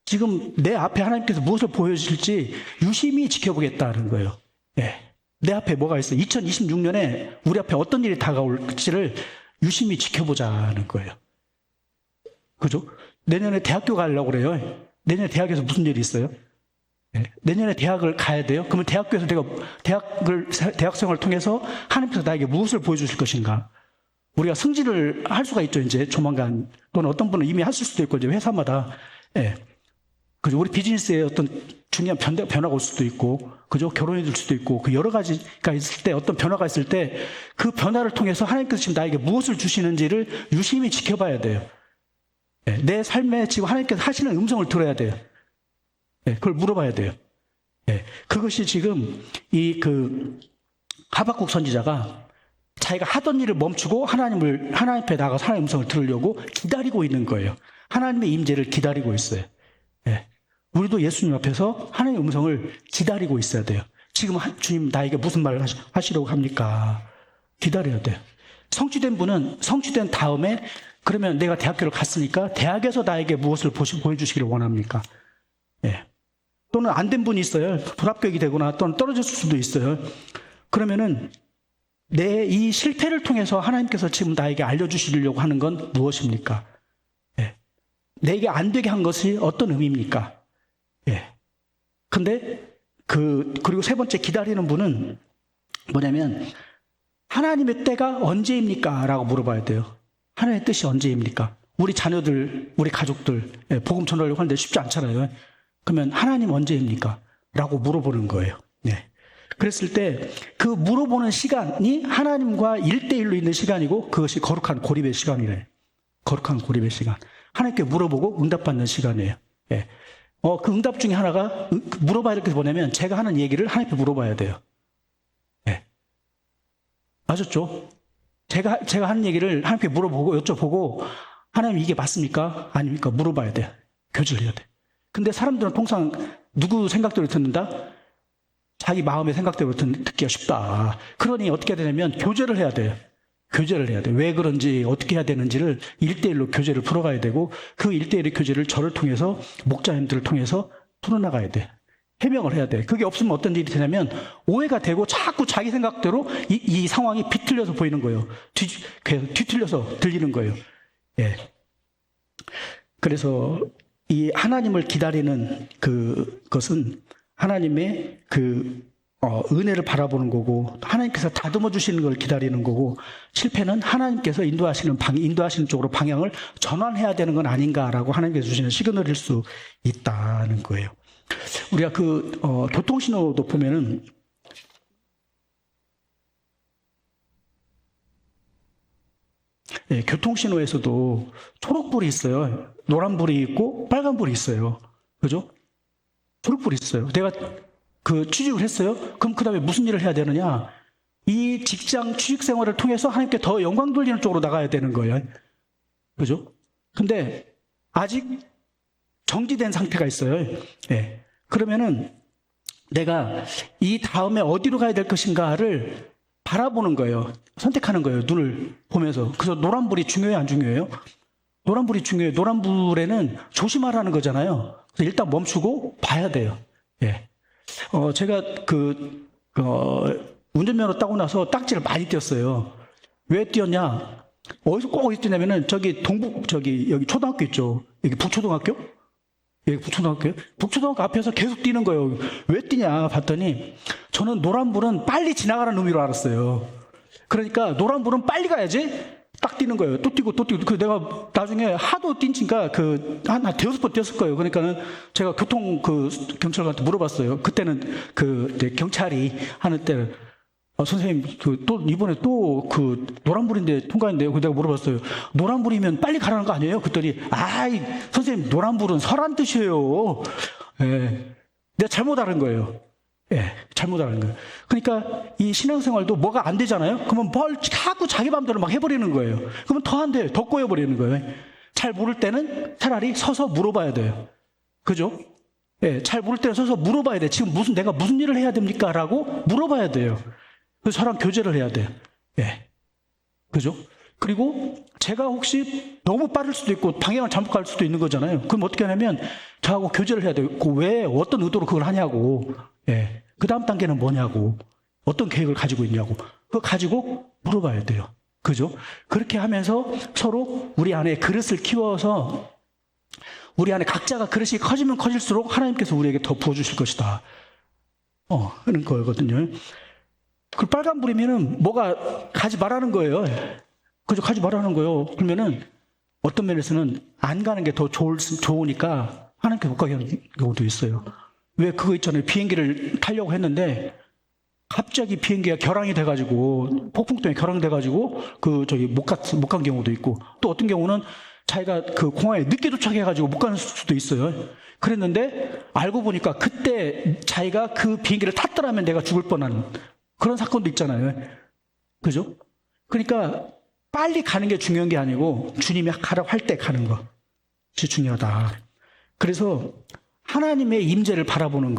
지금 내 앞에 하나님께서 무엇을 보여주실지 유심히 지켜보겠다는 거예요. 네. 내 앞에 뭐가 있어요? 2026년에 우리 앞에 어떤 일이 다가올지를 유심히 지켜보자는 거예요. 그죠? 내년에 대학교 가려고 그래요. 내년에 대학에서 무슨 일이 있어요? 네. 내년에 대학을 가야 돼요? 그러면 대학교에서 내가 대학생활을 통해서 하나님께서 나에게 무엇을 보여주실 것인가? 우리가 승진을 할 수가 있죠, 이제 조만간. 또는 어떤 분은 이미 하실 수도 있고, 이제 회사마다. 예. 그죠? 우리 비즈니스에 어떤 중요한 변화가 올 수도 있고, 그죠? 결혼이 될 수도 있고, 그 여러 가지가 있을 때, 어떤 변화가 있을 때, 그 변화를 통해서 하나님께서 지금 나에게 무엇을 주시는지를 유심히 지켜봐야 돼요. 예. 내 삶에 지금 하나님께서 하시는 음성을 들어야 돼요. 예. 그걸 물어봐야 돼요. 예. 그것이 지금 하박국 선지자가 자기가 하던 일을 멈추고 하나님 앞에 나가서 하나님의 음성을 들으려고 기다리고 있는 거예요. 하나님의 임재를 기다리고 있어요. 예. 우리도 예수님 앞에서 하나님의 음성을 기다리고 있어야 돼요. 지금 주님 나에게 무슨 말을 하시려고 합니까? 기다려야 돼요. 성취된 다음에 그러면 내가 대학교를 갔으니까 대학에서 나에게 무엇을 보여주시기를 원합니까? 예. 또는 안 된 분이 있어요. 불합격이 되거나 또는 떨어졌을 수도 있어요. 그러면은 내 이 실패를 통해서 하나님께서 지금 나에게 알려주시려고 하는 건 무엇입니까? 예. 내게 안 되게 한 것이 어떤 의미입니까? 예. 근데 그리고 세 번째 기다리는 분은 뭐냐면 하나님의 때가 언제입니까? 라고 물어봐야 돼요. 하나님의 뜻이 언제입니까? 우리 자녀들, 우리 가족들, 예, 복음 전하려고 하는데 쉽지 않잖아요. 그러면 하나님 언제입니까? 라고 물어보는 거예요. 네. 그랬을 때 그 물어보는 시간이 하나님과 1대1로 있는 시간이고 그것이 거룩한 고립의 시간이래요. 거룩한 고립의 시간. 하나님께 물어보고 응답받는 시간이에요. 예. 그 응답 중에 하나가 물어봐야 될 게 뭐냐면 제가 하는 얘기를 하나님께 물어봐야 돼요. 예. 아셨죠? 제가 하는 얘기를 하나님께 물어보고 여쭤보고 하나님 이게 맞습니까? 아닙니까? 물어봐야 돼. 교제를 해야 돼. 근데 사람들은 통상 누구 생각대로 듣는다? 자기 마음의 생각대로 듣기가 쉽다. 그러니 어떻게 해야 되냐면 교제를 해야 돼요. 교제를 해야 돼. 왜 그런지 어떻게 해야 되는지를 1대1로 교제를 풀어가야 되고 그 1대1의 교제를 저를 통해서 목자님들을 통해서 풀어나가야 돼. 해명을 해야 돼. 그게 없으면 어떤 일이 되냐면 오해가 되고 자꾸 자기 생각대로 이 상황이 비틀려서 보이는 거예요. 뒤틀려서 들리는 거예요. 예. 그래서 이 하나님을 기다리는 그것은 하나님의 은혜를 바라보는 거고 하나님께서 다듬어 주시는 걸 기다리는 거고 실패는 하나님께서 인도하시는 쪽으로 방향을 전환해야 되는 건 아닌가라고 하나님께서 주시는 시그널일 수 있다는 거예요. 우리가 교통신호도 보면은 예, 교통신호에서도 초록불이 있어요. 노란불이 있고 빨간불이 있어요. 그죠? 초록불이 있어요. 내가 취직을 했어요. 그럼 그 다음에 무슨 일을 해야 되느냐? 이 직장 취직 생활을 통해서 하나님께 더 영광 돌리는 쪽으로 나가야 되는 거예요. 그죠? 근데 아직 정지된 상태가 있어요. 예. 그러면은 내가 이 다음에 어디로 가야 될 것인가를 바라보는 거예요. 선택하는 거예요. 눈을 보면서. 그래서 노란불이 중요해요? 안 중요해요? 노란불이 중요해요. 노란불에는 조심하라는 거잖아요. 그래서 일단 멈추고 봐야 돼요. 예. 제가 운전면허 따고 나서 딱지를 많이 띄었어요. 왜 띄었냐? 어디서 띄냐면은 여기 초등학교 있죠. 여기 북초등학교? 여기 북초등학교 앞에서 계속 뛰는 거예요. 왜 뛰냐 봤더니 저는 노란불은 빨리 지나가는 의미로 알았어요. 그러니까 노란불은 빨리 가야지 딱 뛰는 거예요. 또 뛰고. 그래서 내가 나중에 하도 뛰니까 한 대여섯 번 뛰었을 거예요. 그러니까는 제가 경찰관한테 물어봤어요. 그때는 이제 경찰이 하는 때는 선생님, 이번에 노란불인데 통과했는데요. 내가 물어봤어요. 노란불이면 빨리 가라는 거 아니에요? 그랬더니, 선생님, 노란불은 서란 뜻이에요. 예. 내가 잘못 알은 거예요. 예, 잘못 알은 거예요. 그러니까 이 신앙생활도 뭐가 안 되잖아요? 그러면 자꾸 자기 마음대로 막 해버리는 거예요. 그러면 더 안 돼요. 더 꼬여버리는 거예요. 잘 모를 때는 차라리 서서 물어봐야 돼요. 그죠? 예, 잘 모를 때는 서서 물어봐야 돼. 지금 내가 무슨 일을 해야 됩니까? 라고 물어봐야 돼요. 그래서 저랑 교제를 해야 돼요. 예. 그죠? 그리고 제가 혹시 너무 빠를 수도 있고 방향을 잘못 갈 수도 있는 거잖아요. 그럼 어떻게 하냐면 저하고 교제를 해야 돼요. 왜 어떤 의도로 그걸 하냐고. 예. 그 다음 단계는 뭐냐고. 어떤 계획을 가지고 있냐고. 그거 가지고 물어봐야 돼요. 그죠? 그렇게 하면서 서로 우리 안에 그릇을 키워서 우리 안에 각자가 그릇이 커지면 커질수록 하나님께서 우리에게 더 부어주실 것이다. 그런 거거든요. 그 빨간불이면은 뭐가 가지 말라는 거예요. 그죠? 가지 말라는 거예요. 그러면은 어떤 면에서는 안 가는 게 더 좋으니까 하나님께 못 가게 하는 경우도 있어요. 왜 그거 있잖아요. 비행기를 타려고 했는데 갑자기 비행기가 결항이 돼가지고 폭풍 때문에 결항돼가지고 못 간 경우도 있고 또 어떤 경우는 자기가 공항에 늦게 도착해가지고 못 가는 수도 있어요. 그랬는데 알고 보니까 그때 자기가 그 비행기를 탔더라면 내가 죽을 뻔한 그런 사건도 있잖아요. 그죠? 그러니까 빨리 가는 게 중요한 게 아니고 주님이 가라고 할 때 가는 것이 중요하다. 그래서 하나님의 임재를 바라보는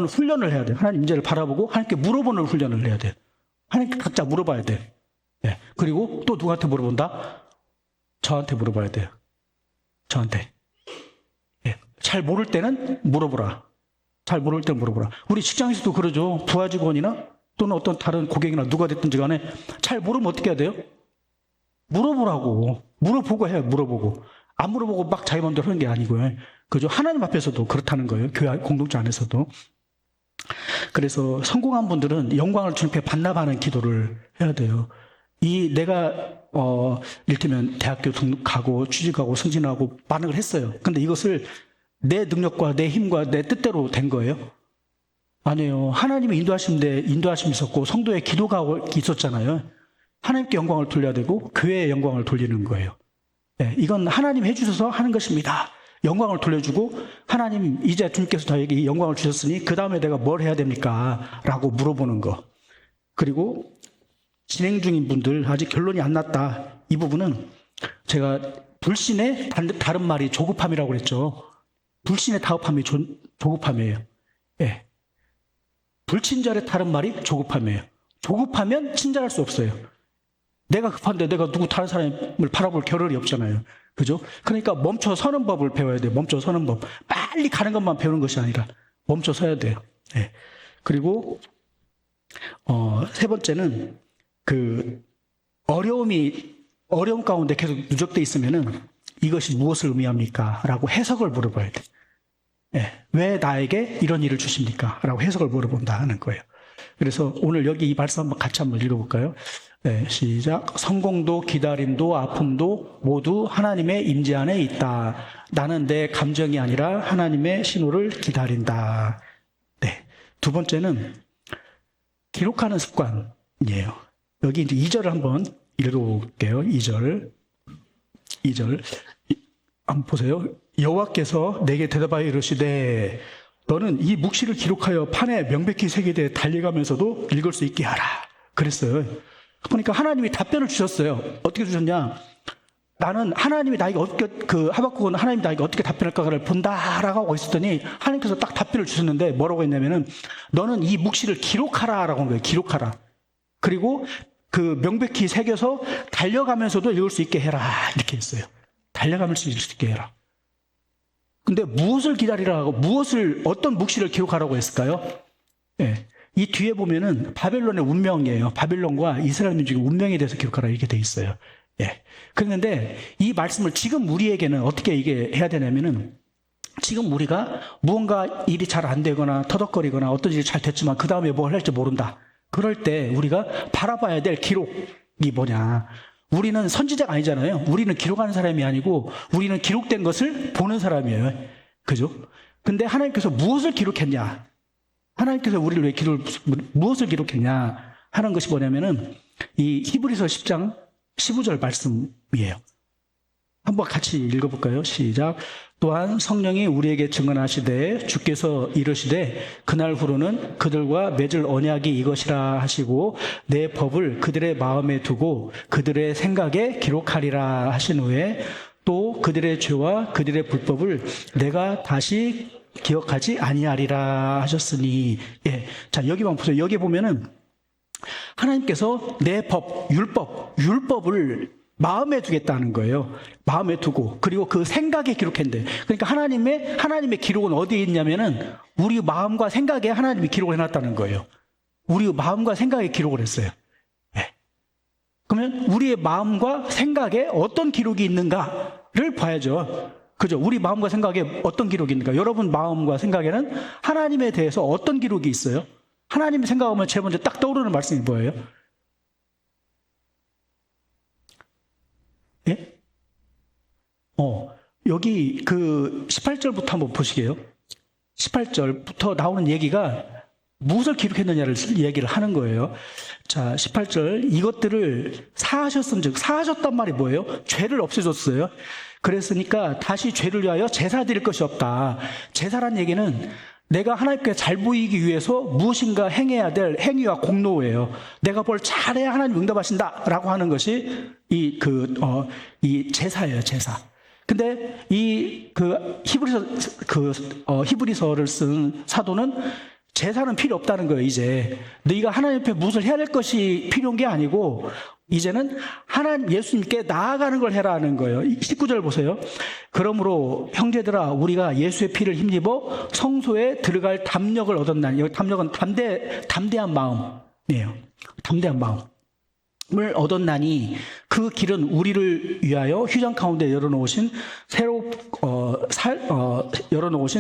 훈련을 해야 돼요. 하나님 임재를 바라보고 하나님께 물어보는 훈련을 해야 돼요. 하나님께 각자 물어봐야 돼요. 예. 그리고 또 누구한테 물어본다? 저한테 물어봐야 돼요. 저한테. 예. 잘 모를 때는 물어보라. 잘 모를 때는 물어보라. 우리 직장에서도 그러죠. 부하 직원이나 또는 어떤 다른 고객이나 누가 됐든지 간에 잘 모르면 어떻게 해야 돼요? 물어보라고. 물어보고 해요. 물어보고. 안 물어보고 막 자기 마음대로 하는 게 아니고요. 그죠? 하나님 앞에서도 그렇다는 거예요. 교회 공동체 안에서도. 그래서 성공한 분들은 영광을 주님께 반납하는 기도를 해야 돼요. 내가 이를테면 대학교 등록하고 취직하고 승진하고 반응을 했어요. 근데 이것을 내 능력과 내 힘과 내 뜻대로 된 거예요? 아니에요. 하나님의 인도하심이 있었고 성도의 기도가 있었잖아요. 하나님께 영광을 돌려야 되고 교회에 영광을 돌리는 거예요. 예, 이건 하나님 해주셔서 하는 것입니다. 영광을 돌려주고 하나님 이제 주님께서 저에게 영광을 주셨으니 그 다음에 내가 뭘 해야 됩니까? 라고 물어보는 거. 그리고 진행 중인 분들 아직 결론이 안 났다. 이 부분은 제가 불신의 다른 말이 조급함이라고 그랬죠. 불신의 다급함이 조급함이에요. 예. 불친절의 다른 말이 조급함이에요. 조급하면 친절할 수 없어요. 내가 급한데 내가 누구 다른 사람을 바라볼 겨를이 없잖아요. 그죠? 그러니까 멈춰 서는 법을 배워야 돼요. 멈춰 서는 법. 빨리 가는 것만 배우는 것이 아니라 멈춰 서야 돼요. 예. 그리고 세 번째는 그 어려움 가운데 계속 누적돼 있으면은 이것이 무엇을 의미합니까? 라고 해석을 물어봐야 돼. 예. 왜 나에게 이런 일을 주십니까? 라고 해석을 물어본다 하는 거예요. 그래서 오늘 여기 이 말씀 같이 한번 읽어볼까요? 네, 시작. 성공도 기다림도 아픔도 모두 하나님의 임재 안에 있다. 나는 내 감정이 아니라 하나님의 신호를 기다린다. 네. 두 번째는 기록하는 습관이에요. 여기 이제 2절을 한번 읽어볼게요. 2절 한번 보세요. 여호와께서 내게 대답하여 이르시되 너는 이 묵시를 기록하여 판에 명백히 새기되 달려가면서도 읽을 수 있게 하라. 그랬어요. 그러니까 하나님이 답변을 주셨어요. 어떻게 주셨냐? 나는 하나님이 나에게 하박국은 하나님이 나에게 어떻게 답변할까를 본다라고 하고 있었더니 하나님께서 딱 답변을 주셨는데 뭐라고 했냐면은 너는 이 묵시를 기록하라라고 한 거예요. 기록하라. 그리고 그 명백히 새겨서 달려가면서도 읽을 수 있게 해라. 이렇게 했어요. 달려가면서 읽을 수 있게 해라. 근데 무엇을 기다리라고, 어떤 묵시를 기록하라고 했을까요? 예. 이 뒤에 보면은 바벨론의 운명이에요. 바벨론과 이스라엘 민족의 운명에 대해서 기록하라 이렇게 돼 있어요. 예. 그런데 이 말씀을 지금 우리에게는 어떻게 이게 해야 되냐면은 지금 우리가 무언가 일이 잘 안 되거나 터덕거리거나 어떤 일이 잘 됐지만 그 다음에 뭘 할지 모른다. 그럴 때 우리가 바라봐야 될 기록이 뭐냐. 우리는 선지자가 아니잖아요. 우리는 기록하는 사람이 아니고 우리는 기록된 것을 보는 사람이에요. 그죠? 근데 하나님께서 무엇을 기록했냐? 하나님께서 우리를 무엇을 기록했냐 하는 것이 뭐냐면은 이 히브리서 10장 15절 말씀이에요. 한번 같이 읽어볼까요? 시작. 또한 성령이 우리에게 증언하시되 주께서 이르시되 그날 후로는 그들과 맺을 언약이 이것이라 하시고 내 법을 그들의 마음에 두고 그들의 생각에 기록하리라 하신 후에 또 그들의 죄와 그들의 불법을 내가 다시 기억하지 아니하리라 하셨으니. 예. 자, 여기만 보세요. 여기 보면은 하나님께서 내 법, 율법을 마음에 두겠다는 거예요. 마음에 두고 그리고 그 생각에 기록했는데, 그러니까 하나님의 기록은 어디에 있냐면은 우리 마음과 생각에 하나님이 기록을 해놨다는 거예요. 우리 마음과 생각에 기록을 했어요. 예. 그러면 우리의 마음과 생각에 어떤 기록이 있는가를 봐야죠. 그죠? 우리 마음과 생각에 어떤 기록이 있는가? 여러분 마음과 생각에는 하나님에 대해서 어떤 기록이 있어요? 하나님의 생각하면 제일 먼저 딱 떠오르는 말씀이 뭐예요? 예? 여기 그 18절부터 한번 보시게요. 18절부터 나오는 얘기가 무엇을 기록했느냐를 얘기를 하는 거예요. 자, 18절. 이것들을 사하셨은즉, 사하셨단 말이 뭐예요? 죄를 없애줬어요. 그랬으니까 다시 죄를 위하여 제사 드릴 것이 없다. 제사란 얘기는 내가 하나님께 잘 보이기 위해서 무엇인가 행해야 될 행위와 공로예요. 내가 뭘 잘해야 하나님 응답하신다라고 하는 것이 이 제사예요, 제사. 근데 히브리서를 쓴 사도는 제사는 필요 없다는 거예요. 이제 네가 하나님 앞에 무엇을 해야 될 것이 필요한 게 아니고 이제는 하나님 예수님께 나아가는 걸 해라는 거예요. 19절 보세요. 그러므로 형제들아 우리가 예수의 피를 힘입어 성소에 들어갈 담력을 얻었나니, 여기 담력은 담대한 마음이에요. 담대한 마음을 얻었나니 그 길은 우리를 위하여 휘장 가운데 열어놓으신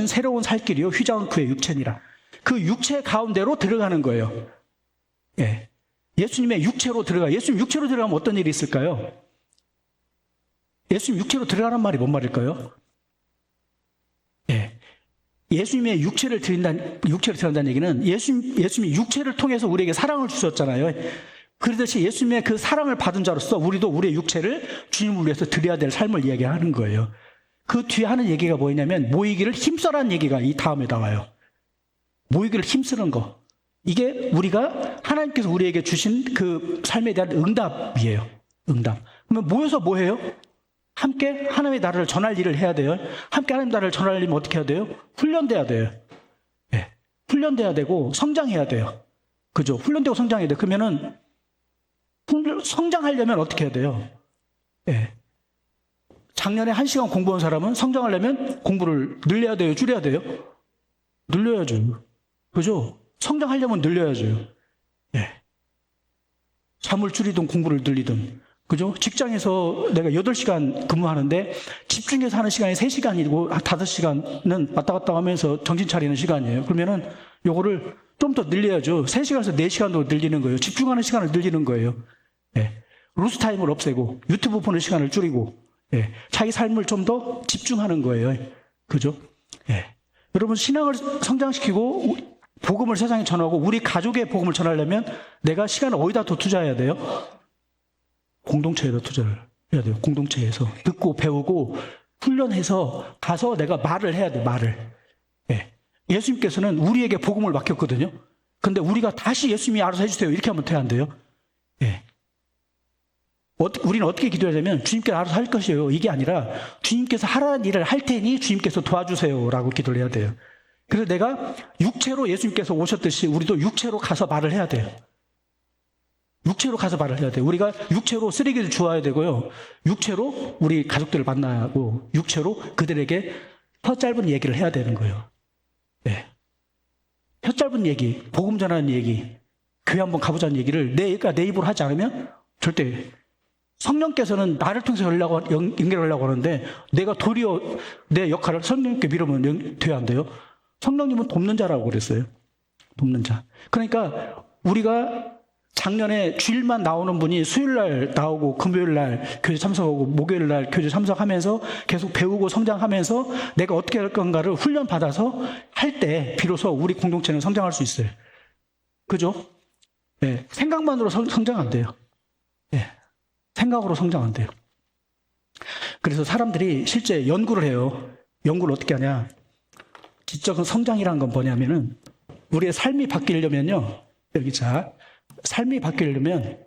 새로운 살길이요 휘장은 그의 육체니라. 그 육체 가운데로 들어가는 거예요. 예. 예수님의 육체로 들어가. 예수님 육체로 들어가면 어떤 일이 있을까요? 예수님 육체로 들어가는 말이 뭔 말일까요? 예. 예수님의 육체를 들어간다는 얘기는 예수님이 육체를 통해서 우리에게 사랑을 주셨잖아요. 그러듯이 예수님의 그 사랑을 받은 자로서 우리도 우리의 육체를 주님을 위해서 드려야 될 삶을 이야기하는 거예요. 그 뒤에 하는 얘기가 뭐냐면 모이기를 힘써라는 얘기가 이 다음에 나와요. 모이기를 힘쓰는 거. 이게 우리가 하나님께서 우리에게 주신 그 삶에 대한 응답이에요. 응답. 그러면 모여서 뭐 해요? 함께 하나님의 나라를 전할 일을 해야 돼요. 함께 하나님의 나라를 전하려면 어떻게 해야 돼요? 훈련돼야 돼요. 네. 훈련돼야 되고 성장해야 돼요. 그죠? 훈련되고 성장해야 돼요. 그러면은 성장하려면 어떻게 해야 돼요? 네. 작년에 1시간 공부한 사람은 성장하려면 공부를 늘려야 돼요? 줄여야 돼요? 늘려야죠. 그죠? 성장하려면 늘려야죠. 예. 잠을 줄이든 공부를 늘리든. 그죠? 직장에서 내가 8시간 근무하는데 집중해서 하는 시간이 3시간이고 5시간은 왔다 갔다 하면서 정신 차리는 시간이에요. 그러면은 요거를 좀 더 늘려야죠. 3시간에서 4시간도 늘리는 거예요. 집중하는 시간을 늘리는 거예요. 예. 루스 타임을 없애고 유튜브 보는 시간을 줄이고 예. 자기 삶을 좀 더 집중하는 거예요. 그죠? 예. 여러분 신앙을 성장시키고 복음을 세상에 전하고 우리 가족의 복음을 전하려면 내가 시간을 어디다 더 투자해야 돼요? 공동체에다 투자를 해야 돼요. 공동체에서 듣고 배우고 훈련해서 가서 내가 말을 해야 돼요. 말을. 예. 예수님께서는 우리에게 복음을 맡겼거든요. 근데 우리가 다시 예수님이 알아서 해주세요. 이렇게 하면 돼야 안 돼요? 예. 우리는 어떻게 기도해야 되면 주님께서 알아서 할 것이에요. 이게 아니라 주님께서 하라는 일을 할 테니 주님께서 도와주세요. 라고 기도를 해야 돼요. 그래서 내가 육체로 예수님께서 오셨듯이 우리도 육체로 가서 말을 해야 돼요. 육체로 가서 말을 해야 돼요. 우리가 육체로 쓰레기를 주워야 되고요. 육체로 우리 가족들을 만나고 육체로 그들에게 혀 짧은 얘기를 해야 되는 거예요. 네. 혀 짧은 얘기, 복음 전하는 얘기, 교회 한번 가보자는 얘기를 내가 내 입으로 하지 않으면 절대 성령께서는 나를 통해서 연결하려고 하는데 내가 도리어 내 역할을 성령님께 미루면 돼야 안 돼요. 성령님은 돕는 자라고 그랬어요. 돕는 자. 그러니까 우리가 작년에 주일만 나오는 분이 수요일날 나오고 금요일날 교제 참석하고 목요일날 교제 참석하면서 계속 배우고 성장하면서 내가 어떻게 할 건가를 훈련받아서 할 때 비로소 우리 공동체는 성장할 수 있어요. 그죠? 네. 생각만으로 성장 안 돼요. 네. 생각으로 성장 안 돼요. 그래서 사람들이 실제 연구를 해요. 연구를 어떻게 하냐. 지적인 성장이라는 건 뭐냐면은 우리의 삶이 바뀌려면요. 여기 자. 삶이 바뀌려면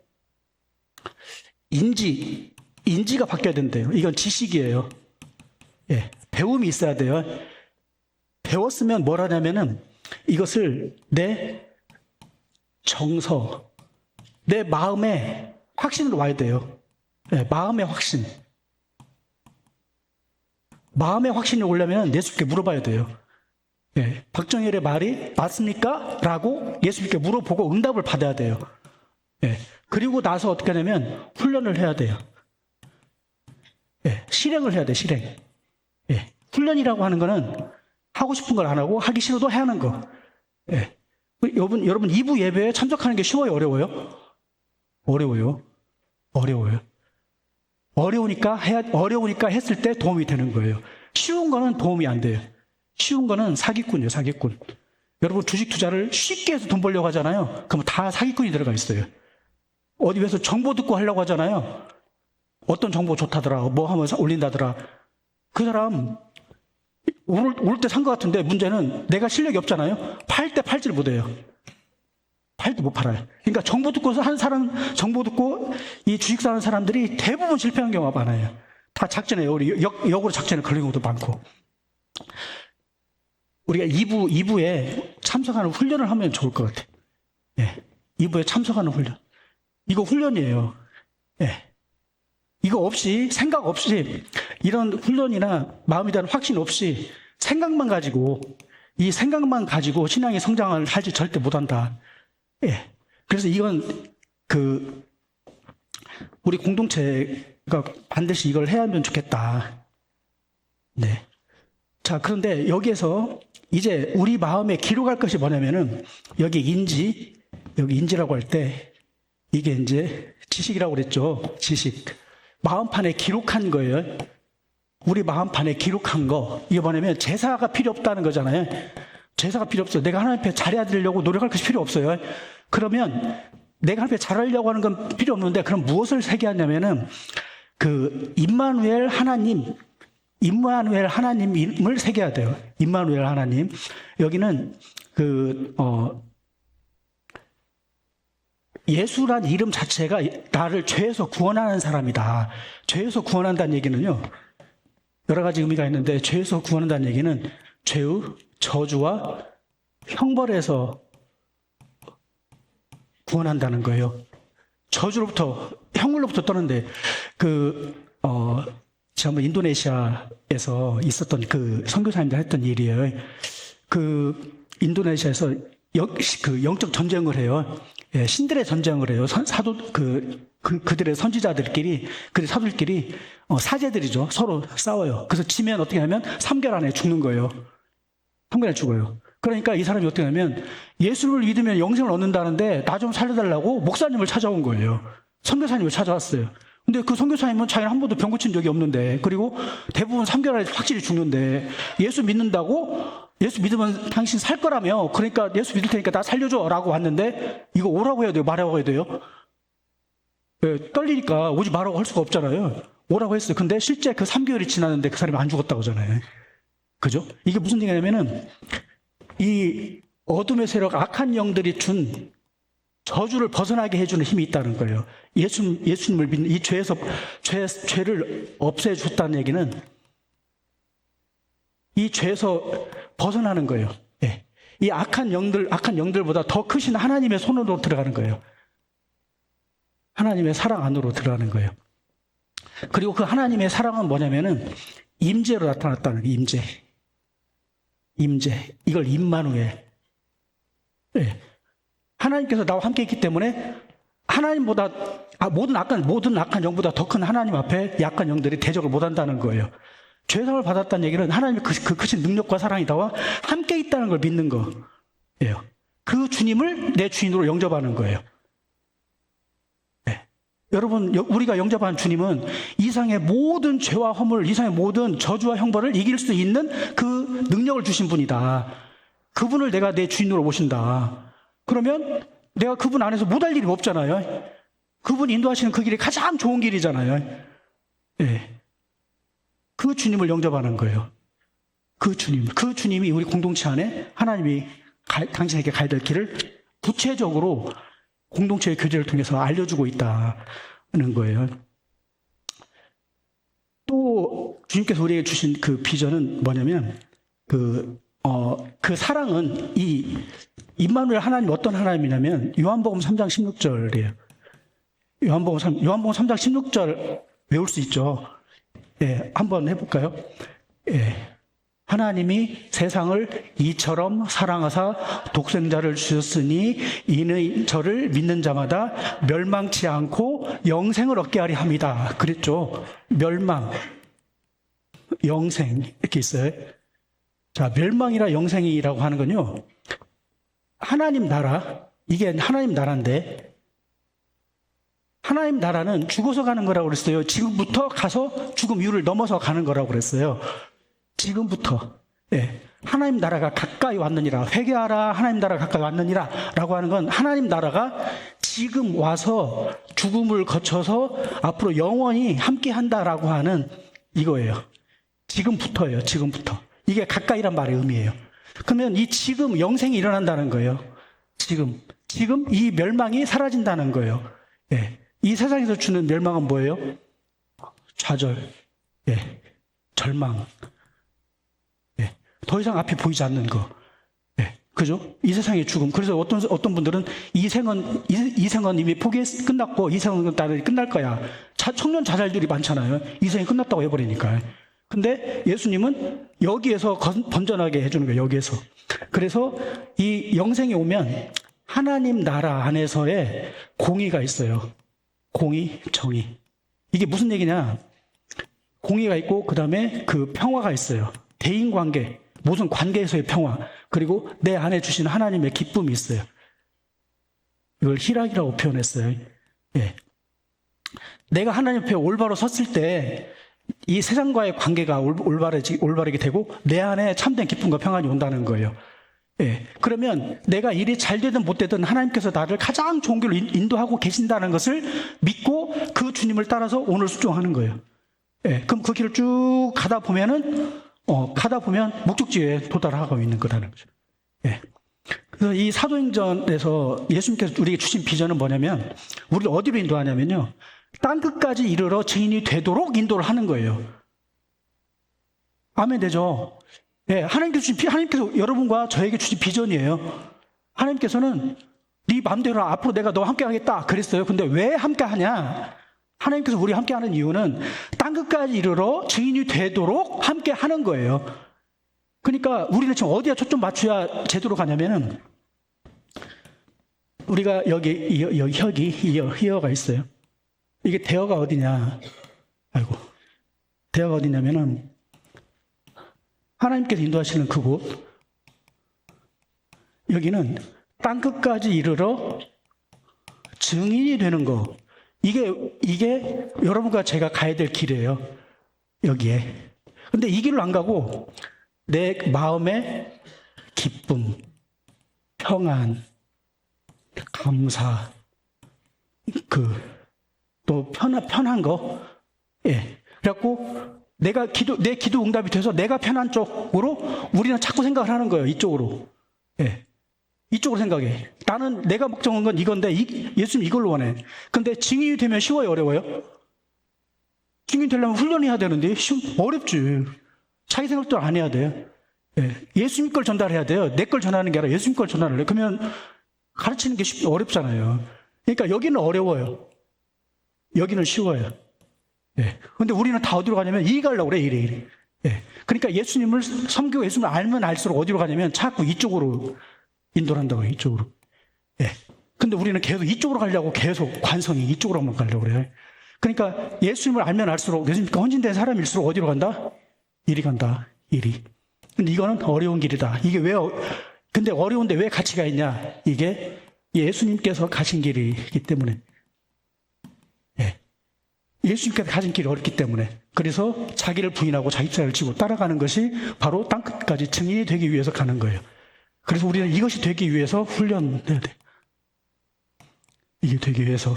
인지가 바뀌어야 된대요. 이건 지식이에요. 예, 배움이 있어야 돼요. 배웠으면 뭘 하냐면은 이것을 내 정서, 내 마음에 확신으로 와야 돼요. 예, 마음의 확신. 마음의 확신이 오려면 예수님께 물어봐야 돼요. 예, 박정일의 말이 맞습니까? 라고 예수님께 물어보고 응답을 받아야 돼요. 예, 그리고 나서 어떻게 하냐면 훈련을 해야 돼요. 예, 실행을 해야 돼, 실행. 예, 훈련이라고 하는 거는 하고 싶은 걸 안 하고 하기 싫어도 해야 하는 거. 예, 여러분 2부 예배에 참석하는 게 쉬워요, 어려워요? 어려워요. 어려우니까 했을 때 도움이 되는 거예요. 쉬운 거는 도움이 안 돼요. 쉬운 거는 사기꾼이에요, 사기꾼. 여러분 주식 투자를 쉽게 해서 돈 벌려고 하잖아요. 그러면 다 사기꾼이 들어가 있어요. 어디 에서 정보 듣고 하려고 하잖아요. 어떤 정보 좋다더라, 뭐 하면 올린다더라. 그 사람 오를 때 산 것 같은데 문제는 내가 실력이 없잖아요. 팔 때 팔지를 못해요. 팔 때 못 팔아요. 그러니까 정보 듣고 정보 듣고 이 주식 사는 사람들이 대부분 실패한 경우가 많아요. 다 작전에 역으로 작전에 걸린 것도 많고. 우리가 2부에 참석하는 훈련을 하면 좋을 것 같아요. 예. 2부에 참석하는 훈련. 이거 훈련이에요. 예. 이거 없이, 생각 없이, 이런 훈련이나 마음에 대한 확신 없이 생각만 가지고, 이 생각만 가지고 신앙의 성장을 할지 절대 못한다. 예. 그래서 이건, 우리 공동체가 반드시 이걸 해야 하면 좋겠다. 네. 자, 그런데 여기에서 이제 우리 마음에 기록할 것이 뭐냐면은 여기 인지라고 할 때 이게 이제 지식이라고 그랬죠. 지식. 마음판에 기록한 거예요. 우리 마음판에 기록한 거. 이게 뭐냐면 제사가 필요 없다는 거잖아요. 제사가 필요 없어요. 내가 하나님 앞에 잘해야 되려고 노력할 것이 필요 없어요. 그러면 내가 하나님 앞에 잘하려고 하는 건 필요 없는데, 그럼 무엇을 새겨하냐면은 그 임마누엘 하나님을 새겨야 돼요. 임마누엘 하나님. 여기는 예수란 이름 자체가 나를 죄에서 구원하는 사람이다. 죄에서 구원한다는 얘기는요, 여러 가지 의미가 있는데, 죄에서 구원한다는 얘기는 죄의 저주와 형벌에서 구원한다는 거예요. 저주로부터, 형물로부터 떠는데, 지난번 인도네시아에서 있었던 그 선교사님들 했던 일이에요. 그 인도네시아에서 영적 전쟁을 해요. 예, 신들의 전쟁을 해요. 그들의 선지자들끼리, 그들의 사도들끼리, 사제들이죠. 서로 싸워요. 그래서 지면 어떻게 하면 3개월 안에 죽는 거예요. 3개월 안에 죽어요. 그러니까 이 사람이 어떻게 하면 예수를 믿으면 영생을 얻는다는데 나 좀 살려달라고 목사님을 찾아온 거예요. 선교사님을 찾아왔어요. 근데 그 선교사님은 자기는 한 번도 병 고친 적이 없는데, 그리고 대부분 3개월 안에 확실히 죽는데, 예수 믿으면 당신 살 거라며, 그러니까 예수 믿을 테니까 나 살려줘 라고 왔는데, 이거 오라고 해야 돼요, 말하고 해야 돼요? 네, 떨리니까 오지 말라고 할 수가 없잖아요. 오라고 했어요. 근데 실제 그 3개월이 지났는데 그 사람이 안 죽었다고 하잖아요. 그죠? 이게 무슨 얘기냐면은, 이 어둠의 세력, 악한 영들이 준 저주를 벗어나게 해주는 힘이 있다는 거예요. 예수님을 믿는 이 죄를 없애줬다는 얘기는 이 죄에서 벗어나는 거예요. 예. 이 악한 영들보다 더 크신 하나님의 손으로 들어가는 거예요. 하나님의 사랑 안으로 들어가는 거예요. 그리고 그 하나님의 사랑은 뭐냐면은 임재로 나타났다는 거예요. 임재. 이걸 임마누엘. 예. 하나님께서 나와 함께 있기 때문에 하나님보다 모든 악한 영보다 더 큰 하나님 앞에 약한 영들이 대적을 못한다는 거예요. 죄상을 받았다는 얘기는 하나님의 그 크신 능력과 사랑이 나와 함께 있다는 걸 믿는 거예요. 그 주님을 내 주인으로 영접하는 거예요. 네. 여러분, 우리가 영접하는 주님은 이상의 모든 죄와 허물, 이상의 모든 저주와 형벌을 이길 수 있는 그 능력을 주신 분이다. 그분을 내가 내 주인으로 모신다. 그러면 내가 그분 안에서 못할 일이 없잖아요. 그분이 인도하시는 그 길이 가장 좋은 길이잖아요. 네. 그 주님을 영접하는 거예요. 그 주님이 우리 공동체 안에 하나님이 당신에게 가야 될 길을 구체적으로 공동체의 교제를 통해서 알려주고 있다는 거예요. 또 주님께서 우리에게 주신 그 비전은 뭐냐면 그 사랑은 이 임마누엘 하나님 어떤 하나님이냐면 요한복음 3장 16절이에요. 요한복음 3장 16절 외울 수 있죠. 예, 한번 해볼까요? 예. 하나님이 세상을 이처럼 사랑하사 독생자를 주셨으니 이는 저를 믿는 자마다 멸망치 않고 영생을 얻게 하리 합니다. 그랬죠. 멸망, 영생 이렇게 있어요. 자, 멸망이라 영생이라고 하는 건요, 하나님 나라, 이게 하나님 나라인데, 하나님 나라는 죽어서 가는 거라고 그랬어요. 지금부터 가서 죽음 이후를 넘어서 가는 거라고 그랬어요. 지금부터. 예. 하나님 나라가 가까이 왔느니라. 회개하라. 하나님 나라가 가까이 왔느니라. 라고 하는 건 하나님 나라가 지금 와서 죽음을 거쳐서 앞으로 영원히 함께 한다라고 하는 이거예요. 지금부터예요. 지금부터. 이게 가까이란 말의 의미예요. 그러면 이 지금 영생이 일어난다는 거예요. 지금 이 멸망이 사라진다는 거예요. 예. 이 세상에서 주는 멸망은 뭐예요? 좌절, 예. 절망, 예. 더 이상 앞이 보이지 않는 거, 예. 그죠? 이 세상의 죽음. 그래서 어떤 분들은 이 생은 이미 끝났고 이 생은 나중에 끝날 거야. 청년 자살들이 많잖아요. 이 생이 끝났다고 해버리니까. 근데 예수님은 여기에서 번전하게 해주는 거예요. 여기에서. 그래서 이 영생이 오면 하나님 나라 안에서의 공의가 있어요. 공의, 정의. 이게 무슨 얘기냐? 공의가 있고 그 다음에 그 평화가 있어요. 대인관계, 모든 관계에서의 평화, 그리고 내 안에 주신 하나님의 기쁨이 있어요. 이걸 희락이라고 표현했어요. 예. 내가 하나님 앞에 올바로 섰을 때 이 세상과의 관계가 올바르게 되고 내 안에 참된 기쁨과 평안이 온다는 거예요. 예. 그러면 내가 일이 잘 되든 못 되든 하나님께서 나를 가장 좋은 길로 인도하고 계신다는 것을 믿고 그 주님을 따라서 오늘 순종하는 거예요. 예. 그럼 그 길을 쭉 가다 보면 목적지에 도달하고 있는 거라는 거죠. 예. 그래서 이 사도행전에서 예수님께서 우리에게 주신 비전은 뭐냐면, 우리를 어디로 인도하냐면요, 땅 끝까지 이르러 증인이 되도록 인도를 하는 거예요. 아멘 되죠? 예, 하나님께서 여러분과 저에게 주신 비전이에요. 하나님께서는 네 마음대로 앞으로 내가 너와 함께 하겠다 그랬어요. 근데 왜 함께 하냐? 하나님께서 우리 함께 하는 이유는 땅 끝까지 이르러 증인이 되도록 함께 하는 거예요. 그러니까 우리는 지금 어디에 초점 맞춰야 제대로 가냐면은, 우리가 여기 혁이 히어가 있어요. 이게 대어가 어디냐? 아이고, 대어가 어디냐면은 하나님께서 인도하시는 그곳, 여기는 땅 끝까지 이르러 증인이 되는 거. 이게 여러분과 제가 가야 될 길이에요. 여기에. 근데 이 길을 안 가고 내 마음의 기쁨, 평안, 감사, 또 편한 거. 예. 그래갖고 내 기도 응답이 돼서 내가 편한 쪽으로 우리는 자꾸 생각을 하는 거예요. 이쪽으로. 예. 이쪽으로 생각해. 나는 내가 걱정한 건 이건데, 예수님 이걸로 원해. 근데 증인이 되면 쉬워요, 어려워요? 증인 되려면 훈련해야 되는데, 어렵지. 자기 생각도 안 해야 돼요. 예. 예수님 걸 전달해야 돼요. 내 걸 전하는 게 아니라 예수님 걸 전하는 거예요. 그러면 가르치는 게 어렵잖아요. 그러니까 여기는 어려워요. 여기는 쉬워요. 예. 근데 우리는 다 어디로 가냐면, 이 가려고 그래, 이래. 예. 그러니까 예수님을 섬기고 예수님을 알면 알수록 어디로 가냐면 자꾸 이쪽으로 인도를 한다고요, 이쪽으로. 예. 근데 우리는 계속 이쪽으로 가려고 계속 관성이 이쪽으로만 가려고 그래요. 그러니까 예수님을 알면 알수록, 예수님과 헌신된 사람일수록 어디로 간다? 이리 간다, 이리. 근데 이거는 어려운 길이다. 근데 어려운데 왜 가치가 있냐? 이게 예수님께서 가신 길이기 때문에. 예. 예수님께서 가신 길이 어렵기 때문에. 그래서 자기를 부인하고 자기 자를 지고 따라가는 것이 바로 땅끝까지 증인이 되기 위해서 가는 거예요. 그래서 우리는 이것이 되기 위해서 훈련해야 돼. 이게 되기 위해서.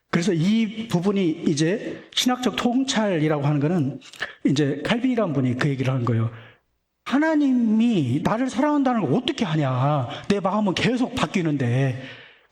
그래서 이 부분이 이제 신학적 통찰이라고 하는 거는, 이제 칼빈이라는 분이 그 얘기를 하는 거예요. 하나님이 나를 사랑한다는 걸 어떻게 하냐. 내 마음은 계속 바뀌는데,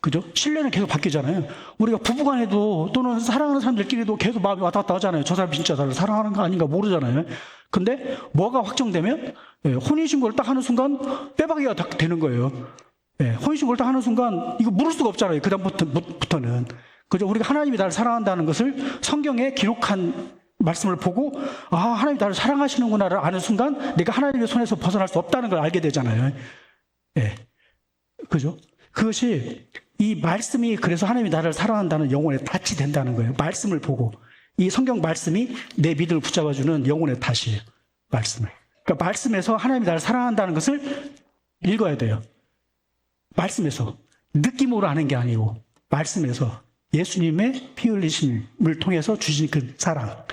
그죠? 신뢰는 계속 바뀌잖아요. 우리가 부부간에도 또는 사랑하는 사람들끼리도 계속 마음이 왔다 갔다 하잖아요. 저 사람 진짜 나를 사랑하는 거 아닌가 모르잖아요. 근데 뭐가 확정되면, 혼인신고를 딱 하는 순간 빼박이가 되는 거예요. 혼인신고를 딱 하는 순간 이거 물을 수가 없잖아요. 그다음부터는. 그죠? 우리가 하나님이 나를 사랑한다는 것을 성경에 기록한 말씀을 보고, 하나님이 나를 사랑하시는구나를 아는 순간 내가 하나님의 손에서 벗어날 수 없다는 걸 알게 되잖아요. 그죠? 그것이, 이 말씀이 그래서 하나님이 나를 사랑한다는 영혼의 닻이 된다는 거예요. 말씀을 보고. 이 성경 말씀이 내 믿음을 붙잡아주는 영혼의 닻이에요. 말씀을. 그러니까 말씀에서 하나님이 나를 사랑한다는 것을 읽어야 돼요. 말씀에서. 느낌으로 아는 게 아니고, 말씀에서. 예수님의 피 흘리심을 통해서 주신 그 사랑.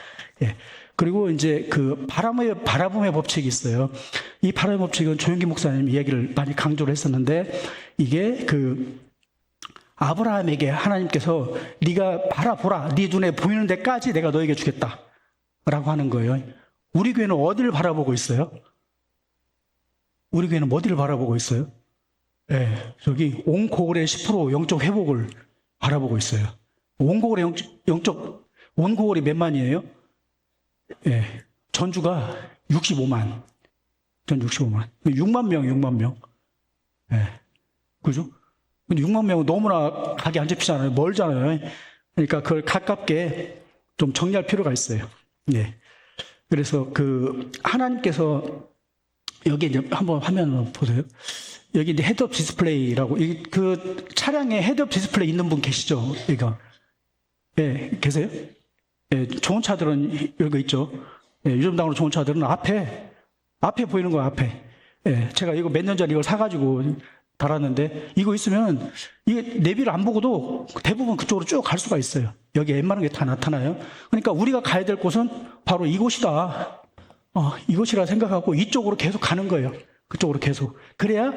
그리고 이제 그 바라봄의 법칙이 있어요. 이 바라봄의 법칙은 조영기 목사님 이야기를 많이 강조를 했었는데, 이게 아브라함에게 하나님께서 네가 바라보라, 네 눈에 보이는 데까지 내가 너에게 주겠다 라고 하는 거예요. 우리 교회는 어디를 바라보고 있어요? 우리 교회는 어디를 바라보고 있어요? 저기 온 고을의 10% 영적 회복을 바라보고 있어요. 온 고을의 온 고을이 몇 만이에요? 전주가 65만. 전 65만. 6만 명. 그죠? 근데 6만 명은 너무나 각이 안 잡히잖아요. 멀잖아요. 그러니까 그걸 가깝게 좀 정리할 필요가 있어요. 그래서 하나님께서 여기 이제 한번 화면 보세요. 여기 이제 헤드업 디스플레이라고, 그 차량에 헤드업 디스플레이 있는 분 계시죠? 이거. 계세요? 좋은 차들은 여기 있죠. 유점당으로 좋은 차들은 앞에 보이는 거예요, 앞에. 제가 이거 몇 년 전에 이걸 사가지고 달았는데, 이거 있으면, 이게 내비를 안 보고도 대부분 그쪽으로 쭉 갈 수가 있어요. 여기 웬만한 게 다 나타나요. 그러니까 우리가 가야 될 곳은 바로 이곳이다. 이것이라 생각하고 이쪽으로 계속 가는 거예요. 그쪽으로 계속. 그래야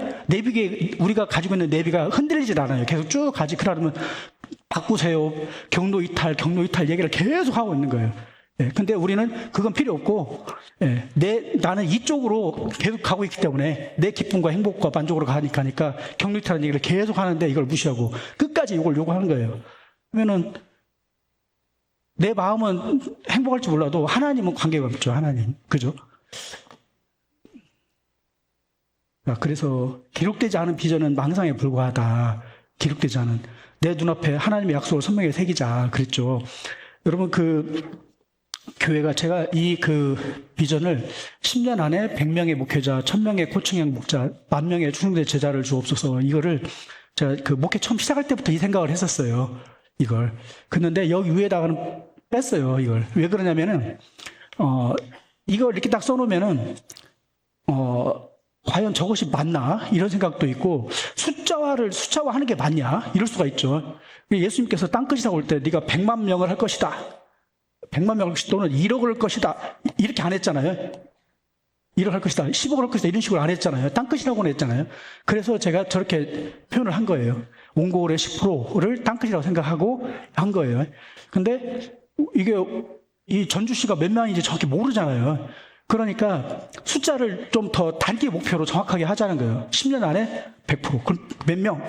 우리가 가지고 있는 내비가 흔들리질 않아요. 계속 쭉 가지. 그러면 바꾸세요. 경로 이탈 얘기를 계속 하고 있는 거예요. 예, 근데 우리는 그건 필요 없고, 예, 나는 이쪽으로 계속 가고 있기 때문에 내 기쁨과 행복과 만족으로 가니까 경로 이탈하는 얘기를 계속 하는데 이걸 무시하고 끝까지 이걸 요구하는 거예요. 그러면은 내 마음은 행복할지 몰라도 하나님은 관계가 없죠. 하나님. 그죠? 그래서 기록되지 않은 비전은 망상에 불과하다. 기록되지 않은. 내 눈앞에 하나님의 약속을 선명하게 새기자. 그랬죠. 여러분, 교회가 제가 이 비전을 10년 안에 100명의 목회자, 1000명의 코칭형 목자, 10,000명의 충성된 제자를 주옵소서. 이거를 제가 목회 처음 시작할 때부터 이 생각을 했었어요. 이걸. 그런데 여기 위에다가는 뺐어요. 이걸. 왜 그러냐면은, 이걸 이렇게 딱 써놓으면은, 과연 저것이 맞나? 이런 생각도 있고, 숫자화하는 게 맞냐? 이럴 수가 있죠. 예수님께서 땅끝이라고 올 때 네가 100만 명을 할 것이다. 100만 명을 또는 1억을 할 것이다. 이렇게 안 했잖아요. 1억 할 것이다. 10억을 할 것이다. 이런 식으로 안 했잖아요. 땅끝이라고는 했잖아요. 그래서 제가 저렇게 표현을 한 거예요. 온고울의 10%를 땅끝이라고 생각하고 한 거예요. 근데 이 전주시가 몇 명인지 정확히 모르잖아요. 그러니까 숫자를 좀 더 단기 목표로 정확하게 하자는 거예요. 10년 안에 100%. 그럼 몇 명?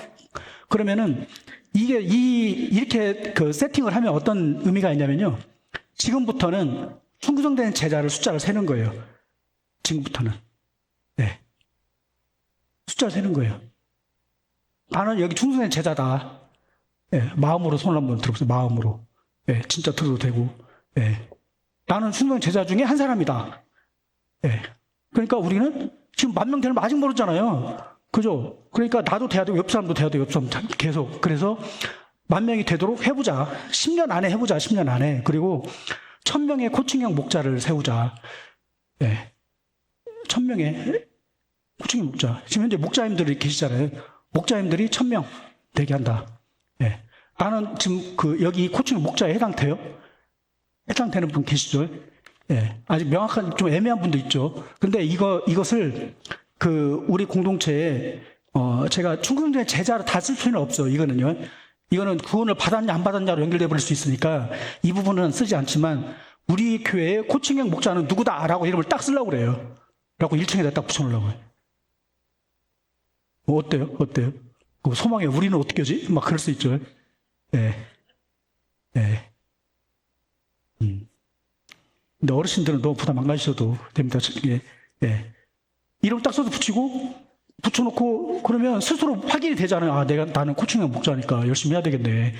그러면은 이렇게 세팅을 하면 어떤 의미가 있냐면요. 지금부터는 충성된 제자를 숫자를 세는 거예요. 지금부터는. 네. 숫자를 세는 거예요. 나는 여기 충성된 제자다. 네. 마음으로 손을 한번 들어보세요. 마음으로. 네. 진짜 들어도 되고. 네. 나는 충성된 제자 중에 한 사람이다. 네. 그러니까 우리는 지금 10,000명 되는 거 아직 모르잖아요. 그죠? 그러니까 나도 돼야 되고 옆 사람도 돼야 되고 옆 사람 계속. 그래서 10,000명이 되도록 해보자. 10년 안에 해보자. 10년 안에. 그리고 1,000명의 코칭형 목자를 세우자. 네. 1,000명의 코칭형 목자. 지금 현재 목자님들이 계시잖아요. 목자님들이 1,000명 되게 한다. 네. 나는 지금 여기 코칭형 목자에 해당돼요? 해당되는 분 계시죠? 네. 아직 명확한, 좀 애매한 분도 있죠. 근데 이것을 우리 공동체에, 제가 충성된 제자로 다 쓸 필요는 없어요. 이거는 구원을 받았냐 안 받았냐로 연결돼 버릴 수 있으니까 이 부분은 쓰지 않지만 우리 교회의 코칭형 목자는 누구다라고 이름을 딱 쓰려고 그래요. 라고 1층에다 딱 붙여놓으려고 해요. 어때요? 소망에 우리는 어떻게 하지? 막 그럴 수 있죠. 네. 네. 근데 어르신들은 너무 부담 안 가지셔도 됩니다. 예. 이름 딱 써서 붙여놓고 그러면 스스로 확인이 되잖아요. 나는 코칭형 목자니까 열심히 해야 되겠네.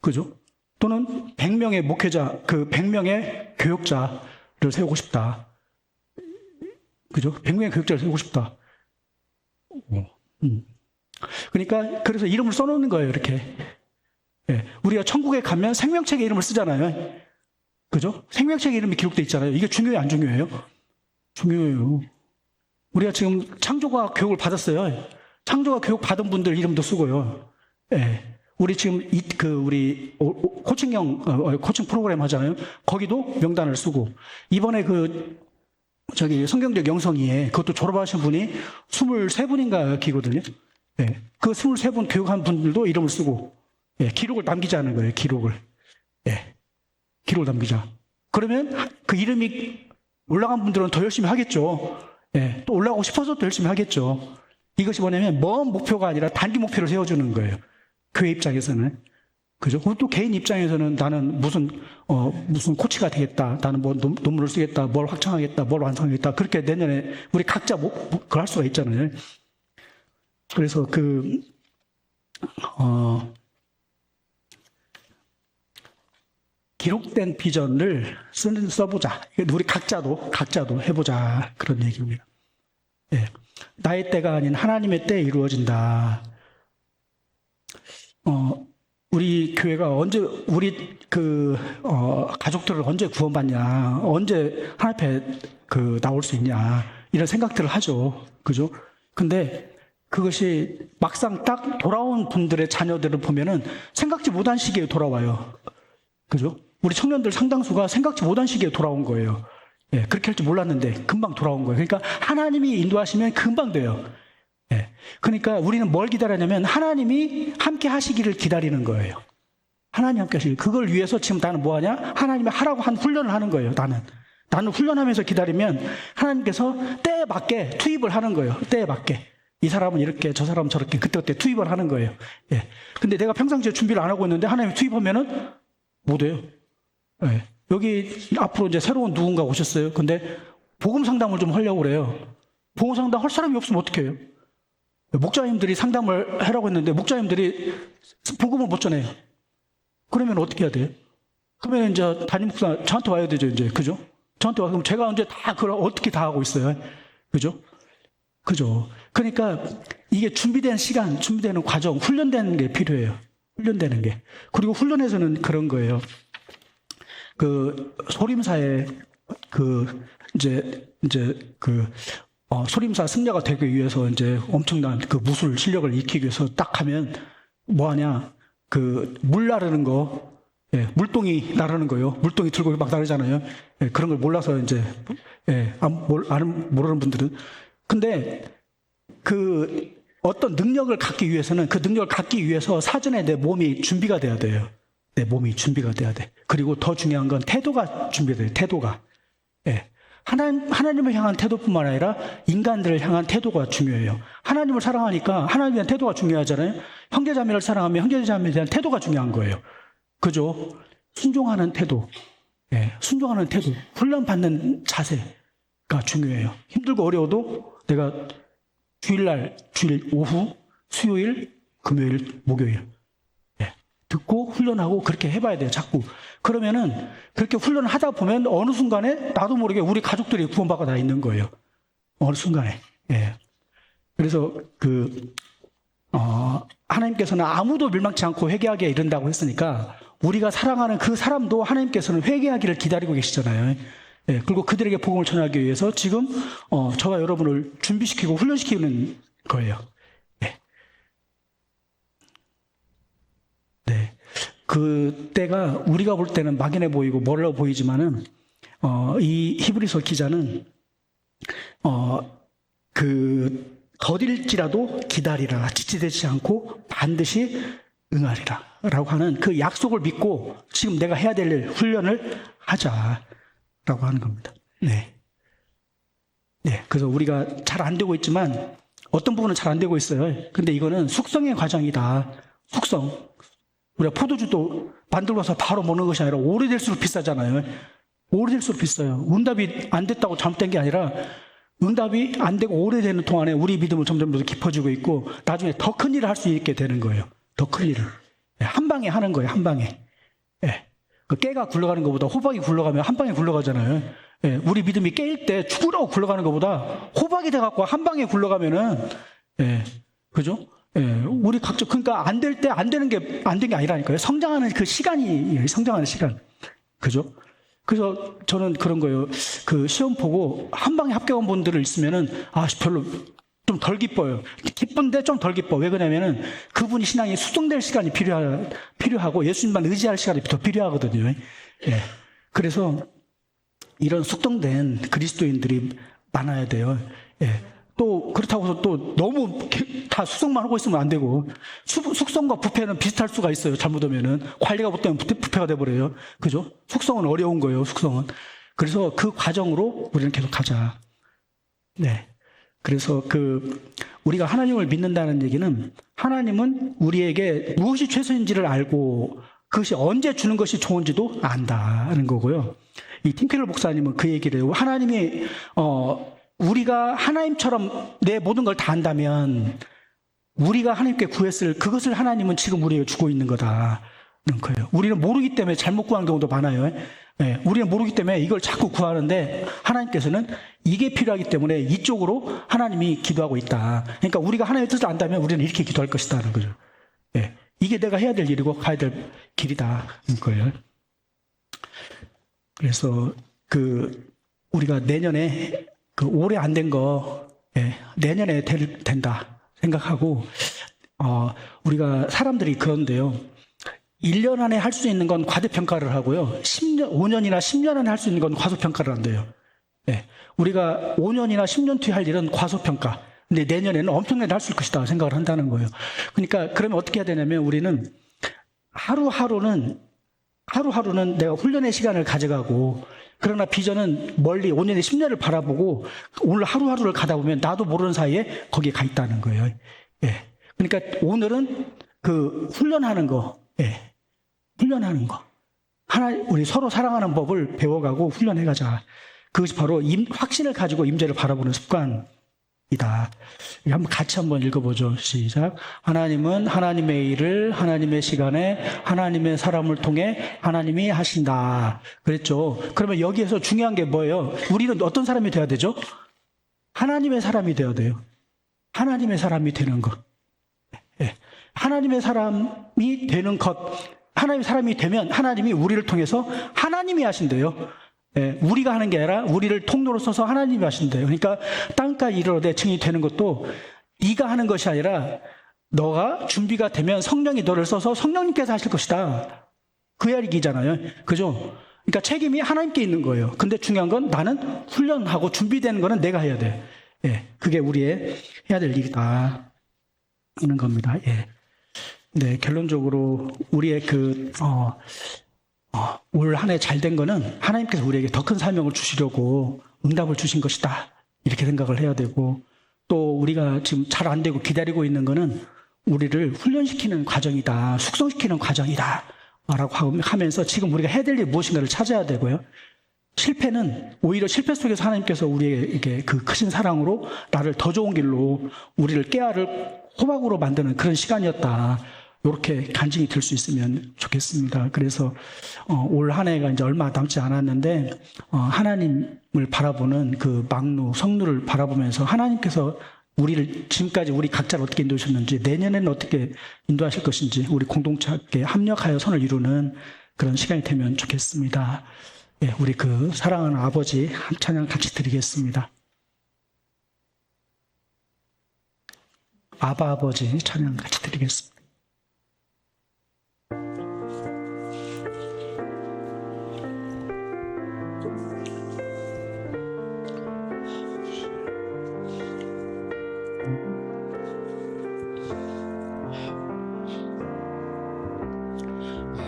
그죠? 또는 100명의 목회자, 100명의 교육자를 세우고 싶다. 그죠? 100명의 교육자를 세우고 싶다. 그러니까 그래서 이름을 써놓는 거예요. 이렇게. 예. 우리가 천국에 가면 생명책의 이름을 쓰잖아요. 그죠? 생명책의 이름이 기록되어 있잖아요. 이게 중요해요? 안 중요해요? 중요해요. 우리가 지금 창조가 교육을 받았어요. 창조가 교육 받은 분들 이름도 쓰고요. 예. 우리 지금 우리 코칭 프로그램 하잖아요. 거기도 명단을 쓰고. 이번에 성경적 영성이에 그것도 졸업하신 분이 23분인가 기거든요. 예. 그 23분 교육한 분들도 이름을 쓰고, 예. 기록을 남기자는 거예요. 기록을. 예. 기록을 남기자. 그러면 그 이름이 올라간 분들은 더 열심히 하겠죠. 예, 또 올라가고 싶어서 또 열심히 하겠죠. 이것이 뭐냐면 먼 목표가 아니라 단기 목표를 세워주는 거예요. 교회 입장에서는. 그죠? 그리고 또 개인 입장에서는 나는 무슨 코치가 되겠다. 나는 뭐 논문을 쓰겠다. 뭘 확장하겠다. 뭘 완성하겠다. 그렇게 내년에 우리 각자 그걸 할 수가 있잖아요. 그래서 기록된 비전을 써보자. 우리 각자도 해보자. 그런 얘기입니다. 예. 나의 때가 아닌 하나님의 때에 이루어진다. 우리 교회가 언제, 가족들을 언제 구원받냐, 언제 하나님 앞에 나올 수 있냐, 이런 생각들을 하죠. 그죠? 근데 그것이 막상 딱 돌아온 분들의 자녀들을 보면은 생각지 못한 시기에 돌아와요. 그죠? 우리 청년들 상당수가 생각지 못한 시기에 돌아온 거예요. 예, 그렇게 할 줄 몰랐는데 금방 돌아온 거예요. 그러니까 하나님이 인도하시면 금방 돼요. 예, 그러니까 우리는 뭘 기다리냐면 하나님이 함께 하시기를 기다리는 거예요. 하나님 함께 하시길. 그걸 위해서 지금 나는 뭐 하냐? 하나님이 하라고 한 훈련을 하는 거예요. 나는 훈련하면서 기다리면 하나님께서 때에 맞게 투입을 하는 거예요. 때에 맞게. 이 사람은 이렇게, 저 사람은 저렇게, 그때그때 투입을 하는 거예요. 예. 근데 내가 평상시에 준비를 안 하고 있는데 하나님이 투입하면은 못 해요. 예. 여기 앞으로 이제 새로운 누군가 오셨어요. 근데 복음 상담을 좀 하려고 그래요. 복음 상담 할 사람이 없으면 어떻게 해요? 목자님들이 상담을 하라고 했는데 목자님들이 복음을 못 전해요. 그러면 어떻게 해야 돼요? 그러면 이제 담임 목사 저한테 와야 되죠, 이제. 그죠? 저한테 와. 그럼 제가 이제 다 그걸 어떻게 다 하고 있어요? 그죠? 그죠? 그러니까 이게 준비된 시간, 준비되는 과정, 훈련되는 게 필요해요. 훈련되는 게. 그리고 훈련에서는 그런 거예요. 그 소림사에 소림사 승려가 되기 위해서 이제 엄청난 그 무술 실력을 익히기 위해서 딱 하면 뭐 하냐? 그 물 나르는 거, 예, 물동이 나르는 거요. 물동이 들고 막 나르잖아요. 예, 그런 걸 몰라서 이제, 예, 모르는 분들은. 근데 그 어떤 능력을 갖기 위해서는 그 능력을 갖기 위해서 사전에 내 몸이 준비가 돼야 돼요. 내 몸이 준비가 돼야 돼. 그리고 더 중요한 건 태도가 준비돼야 돼요. 태도가. 예. 하나님을 향한 태도뿐만 아니라 인간들을 향한 태도가 중요해요. 하나님을 사랑하니까 하나님에 대한 태도가 중요하잖아요. 형제자매를 사랑하면 형제자매에 대한 태도가 중요한 거예요. 그죠? 순종하는 태도. 예, 순종하는 태도. 훈련받는 자세가 중요해요. 힘들고 어려워도 내가 주일 오후, 수요일, 금요일, 목요일. 예, 듣고 훈련하고 그렇게 해봐야 돼요. 자꾸. 그러면은 그렇게 훈련을 하다 보면 어느 순간에 나도 모르게 우리 가족들이 구원받고 다 있는 거예요. 어느 순간에. 예. 그래서 하나님께서는 아무도 멸망치 않고 회개하게 이른다고 했으니까 우리가 사랑하는 그 사람도 하나님께서는 회개하기를 기다리고 계시잖아요. 예. 그리고 그들에게 복음을 전하기 위해서 지금 저와 여러분을 준비시키고 훈련시키는 거예요. 예. 네. 그 때가 우리가 볼 때는 막연해 보이고 멀어 보이지만은 이 히브리서 기자는 더딜지라도 기다리라, 지체되지 않고 반드시 응하리라 라고 하는 그 약속을 믿고 지금 내가 해야 될 일, 훈련을 하자라고 하는 겁니다. 네. 네. 그래서 우리가 잘 안 되고 있지만 어떤 부분은 잘 안 되고 있어요. 근데 이거는 숙성의 과정이다. 숙성. 우리가 포도주도 만들고 와서 바로 먹는 것이 아니라 오래될수록 비싸잖아요. 오래될수록 비싸요. 응답이 안 됐다고 잘못된 게 아니라 응답이 안 되고 오래되는 동안에 우리 믿음은 점점 더 깊어지고 있고 나중에 더 큰 일을 할 수 있게 되는 거예요. 더 큰 일을. 한 방에 하는 거예요. 한 방에. 예. 그 깨가 굴러가는 것보다 호박이 굴러가면 한 방에 굴러가잖아요. 예. 우리 믿음이 깨일 때 죽으라고 굴러가는 것보다 호박이 돼갖고 한 방에 굴러가면은, 예. 그죠? 예. 우리 각자, 그러니까 안 될 때 안 되는 게 안 된 게 아니라니까요. 성장하는 그 시간이, 성장하는 시간. 그죠? 그래서 저는 그런 거예요. 그 시험 보고 한 방에 합격한 분들을 있으면은, 별로 좀 덜 기뻐요. 기쁜데 좀 덜 기뻐. 왜 그러냐면은 그분이 신앙이 수정될 시간이 필요하고 예수님만 의지할 시간이 더 필요하거든요. 예. 그래서 이런 숙성된 그리스도인들이 많아야 돼요. 예. 또 그렇다고 해서 또 너무 다 숙성만 하고 있으면 안 되고 숙성과 부패는 비슷할 수가 있어요. 잘못하면은 관리가 못되면 부패가 돼버려요. 그죠? 숙성은 어려운 거예요. 숙성은. 그래서 그 과정으로 우리는 계속 가자. 네. 그래서 우리가 하나님을 믿는다는 얘기는 하나님은 우리에게 무엇이 최선인지를 알고 그것이 언제 주는 것이 좋은지도 안다는 거고요. 이 팀켈러 목사님은 그 얘기를 해요. 하나님이 우리가 하나님처럼 내 모든 걸 다 안다면 우리가 하나님께 구했을 그것을 하나님은 지금 우리에게 주고 있는 거다는 거예요. 우리는 모르기 때문에 잘못 구하는 경우도 많아요. 네, 우리는 모르기 때문에 이걸 자꾸 구하는데 하나님께서는 이게 필요하기 때문에 이쪽으로 하나님이 기도하고 있다. 그러니까 우리가 하나님의 뜻을 안다면 우리는 이렇게 기도할 것이다는 거죠. 네, 이게 내가 해야 될 일이고 가야 될 길이다는 거예요. 그래서 우리가 내년에 올해 안 된 거 내년에 된다 생각하고 우리가 사람들이 그런데요. 1년 안에 할 수 있는 건 과대평가를 하고요. 5년이나 10년 안에 할 수 있는 건 과소평가를 한대요. 우리가 5년이나 10년 뒤에 할 일은 과소평가. 근데 내년에는 엄청나게 할 수 있을 것이다 생각을 한다는 거예요. 그러니까 그러면 어떻게 해야 되냐면 우리는 하루하루는 내가 훈련의 시간을 가져가고, 그러나 비전은 멀리 5년에 10년을 바라보고 오늘 하루하루를 가다 보면 나도 모르는 사이에 거기에 가 있다는 거예요. 예. 그러니까 오늘은 그 훈련하는 거, 예. 훈련하는 거. 우리 서로 사랑하는 법을 배워가고 훈련해가자. 그것이 바로 확신을 가지고 임재를 바라보는 습관이다. 한번 같이 한번 읽어보죠. 시작. 하나님은 하나님의 일을 하나님의 시간에 하나님의 사람을 통해 하나님이 하신다. 그랬죠. 그러면 여기에서 중요한 게 뭐예요? 우리는 어떤 사람이 돼야 되죠? 하나님의 사람이 되어야 돼요. 하나님의 사람이 되는 것. 예. 하나님의 사람이 되는 것. 하나님의 사람이 되면 하나님이 우리를 통해서 하나님이 하신대요. 예, 우리가 하는 게 아니라 우리를 통로로 써서 하나님이 하신대요. 그러니까 땅까지 이르러되 증인이 되는 것도 네가 하는 것이 아니라 너가 준비가 되면 성령이 너를 써서 성령님께서 하실 것이다. 그 이야기잖아요. 그죠? 그러니까 책임이 하나님께 있는 거예요. 근데 중요한 건 나는 훈련하고 준비되는 거는 내가 해야 돼. 예, 그게 우리의 해야 될 일이다 하는 겁니다. 예. 네, 결론적으로 우리의 올 한 해 잘 된 거는 하나님께서 우리에게 더 큰 사명을 주시려고 응답을 주신 것이다. 이렇게 생각을 해야 되고, 또 우리가 지금 잘 안 되고 기다리고 있는 거는 우리를 훈련시키는 과정이다. 숙성시키는 과정이다. 라고 하면서 지금 우리가 해야 될 일 무엇인가를 찾아야 되고요. 실패는 오히려 실패 속에서 하나님께서 우리에게 그 크신 사랑으로 나를 더 좋은 길로 우리를 깨알을 호박으로 만드는 그런 시간이었다. 이렇게 간증이 될 수 있으면 좋겠습니다. 그래서 올 한 해가 이제 얼마 남지 않았는데 하나님을 바라보는 그 막루, 성루를 바라보면서 하나님께서 우리를 지금까지 우리 각자를 어떻게 인도하셨는지, 내년에는 어떻게 인도하실 것인지 우리 공동체에 합력하여 선을 이루는 그런 시간이 되면 좋겠습니다. 예, 우리 그 사랑하는 아버지 한 찬양 같이 드리겠습니다. 아바 아버지 찬양 같이 드리겠습니다.